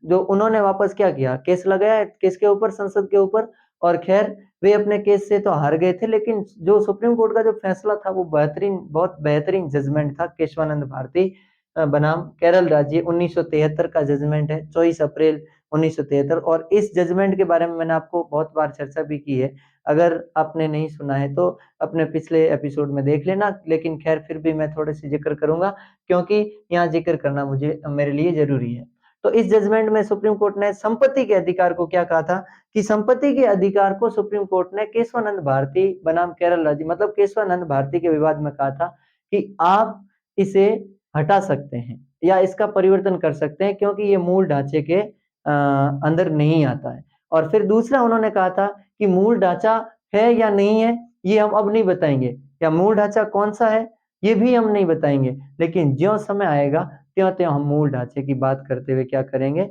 जो उन्होंने वापस क्या किया, केस लगाया किसके ऊपर? संसद के ऊपर। और खैर वे अपने केस से तो हार गए थे, लेकिन जो सुप्रीम कोर्ट का जो फैसला था वो बहुत बेहतरीन जजमेंट था केशवानंद भारती बनाम केरल राज्य 1973 का जजमेंट है, 24 अप्रैल 1973। और इस जजमेंट के बारे में मैंने आपको बहुत बार चर्चा भी की है। अगर आपने नहीं सुना है तो अपने पिछले एपिसोड में देख लेना, लेकिन खैर फिर भी मैं थोड़े से जिक्र करूंगा क्योंकि यहाँ जिक्र करना मेरे लिए जरूरी है। तो इस जजमेंट में सुप्रीम कोर्ट ने संपत्ति के अधिकार को क्या कहा था कि संपत्ति के अधिकार को सुप्रीम कोर्ट ने केशवानंद भारती बनाम केरल राज्य, मतलब केशवानंद भारती के विवाद में कहा था कि आप इसे हटा सकते हैं या इसका परिवर्तन कर सकते हैं क्योंकि ये मूल ढांचे के अंदर नहीं आता है। और फिर दूसरा उन्होंने कहा था कि मूल ढांचा है या नहीं है ये हम अब नहीं बताएंगे, या मूल ढांचा कौन सा है ये भी हम नहीं बताएंगे, लेकिन ज्यों समय आएगा त्यों त्यों हम मूल ढांचे की बात करते हुए क्या करेंगे,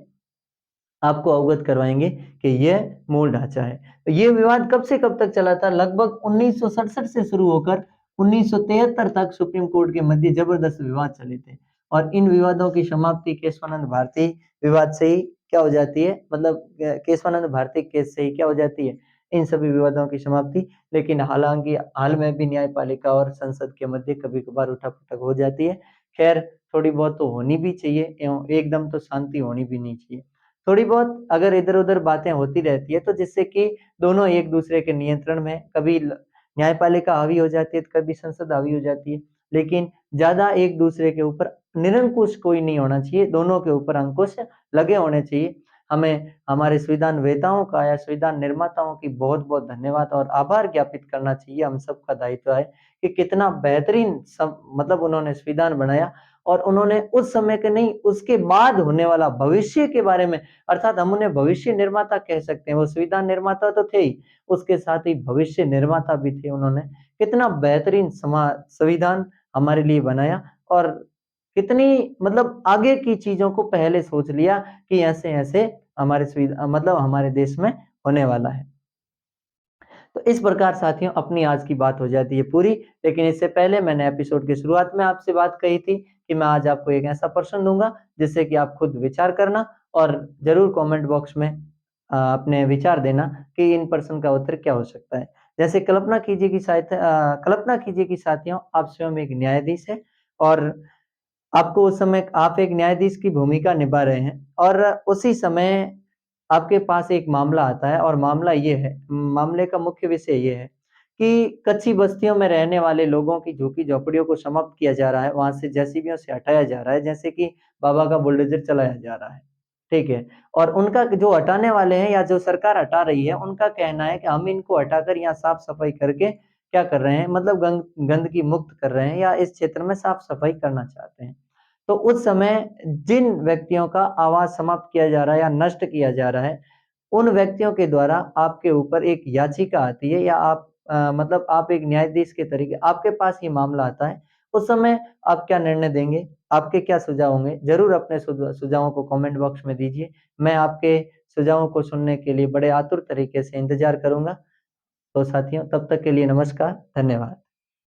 आपको अवगत करवाएंगे कि यह मूल ढांचा है। तो ये विवाद कब से कब तक चला था? लगभग 1967 से शुरू होकर 1973 तक सुप्रीम कोर्ट के मध्य जबरदस्त विवाद चले थे। और इन विवादों की समाप्ति केशवानंद भारती विवाद से ही क्या हो जाती है, मतलब केशवानंद भारती केस से ही क्या हो जाती है, इन सभी विवादों की समाप्ति। लेकिन हालांकि हाल में भी न्यायपालिका और संसद के मध्य कभी कभार उठापटक हो जाती है। खैर थोड़ी बहुत तो होनी भी चाहिए एवं एकदम तो शांति होनी भी नहीं चाहिए। थोड़ी बहुत अगर इधर उधर बातें होती रहती है तो जिससे कि दोनों एक दूसरे के नियंत्रण में, कभी न्यायपालिका हावी हो जाती है तो कभी संसद हावी हो जाती है, लेकिन ज्यादा एक दूसरे के ऊपर निरंकुश कोई नहीं होना चाहिए, दोनों के ऊपर अंकुश लगे होने चाहिए। हमें हमारे संविधान वेताओं का या संविधान निर्माताओं की बहुत बहुत धन्यवाद और आभार ज्ञापित करना चाहिए। हम सबका दायित्व है कि कितना बेहतरीन मतलब उन्होंने संविधान बनाया और उन्होंने उस समय के नहीं उसके बाद होने वाला भविष्य के बारे में, अर्थात हम उन्हें भविष्य निर्माता कह सकते हैं। वो संविधान निर्माता तो थे ही, उसके साथ ही भविष्य निर्माता भी थे। उन्होंने कितना बेहतरीन संविधान हमारे लिए बनाया और कितनी मतलब आगे की चीजों को पहले सोच लिया कि ऐसे ऐसे हमारे मतलब हमारे देश में होने वाला है। तो इस प्रकार साथियों अपनी आज की बात हो जाती है पूरी। लेकिन इससे पहले मैंने एपिसोड की शुरुआत में आपसे बात कही थी कि मैं आज आपको एक ऐसा प्रश्न दूंगा जिससे कि आप खुद विचार करना और जरूर कमेंट बॉक्स में अपने विचार देना कि इन प्रश्न का उत्तर क्या हो सकता है। जैसे कल्पना कीजिए कि साथियों आप स्वयं एक न्यायाधीश है और आपको उस समय आप एक न्यायाधीश की भूमिका निभा रहे हैं और उसी समय आपके पास एक मामला आता है और मामले का मुख्य विषय ये है कि कच्ची बस्तियों में रहने वाले लोगों की झुग्गी झोपड़ियों को समाप्त किया जा रहा है, वहां से जेसीबीओं से हटाया जा रहा है, जैसे कि बाबा का बुलडोजर चलाया जा रहा है। ठीक है। और उनका जो हटाने वाले हैं या जो सरकार हटा रही है उनका कहना है कि हम इनको हटाकर यहाँ साफ सफाई करके क्या कर रहे हैं, मतलब गंदगी मुक्त कर रहे हैं या इस क्षेत्र में साफ सफाई करना चाहते हैं। तो उस समय जिन व्यक्तियों का आवाज समाप्त किया जा रहा है या नष्ट किया जा रहा है, उन व्यक्तियों के द्वारा आपके ऊपर एक याचिका आती है या आप मतलब आप एक न्यायाधीश के तरीके आपके पास ये मामला आता है। उस समय आप क्या निर्णय देंगे? आपके क्या सुझाव होंगे? जरूर अपने सुझावों को कमेंट बॉक्स में दीजिए। मैं आपके सुझावों को सुनने के लिए बड़े आतुर तरीके से इंतजार करूंगा। तो साथियों तब तक के लिए नमस्कार, धन्यवाद।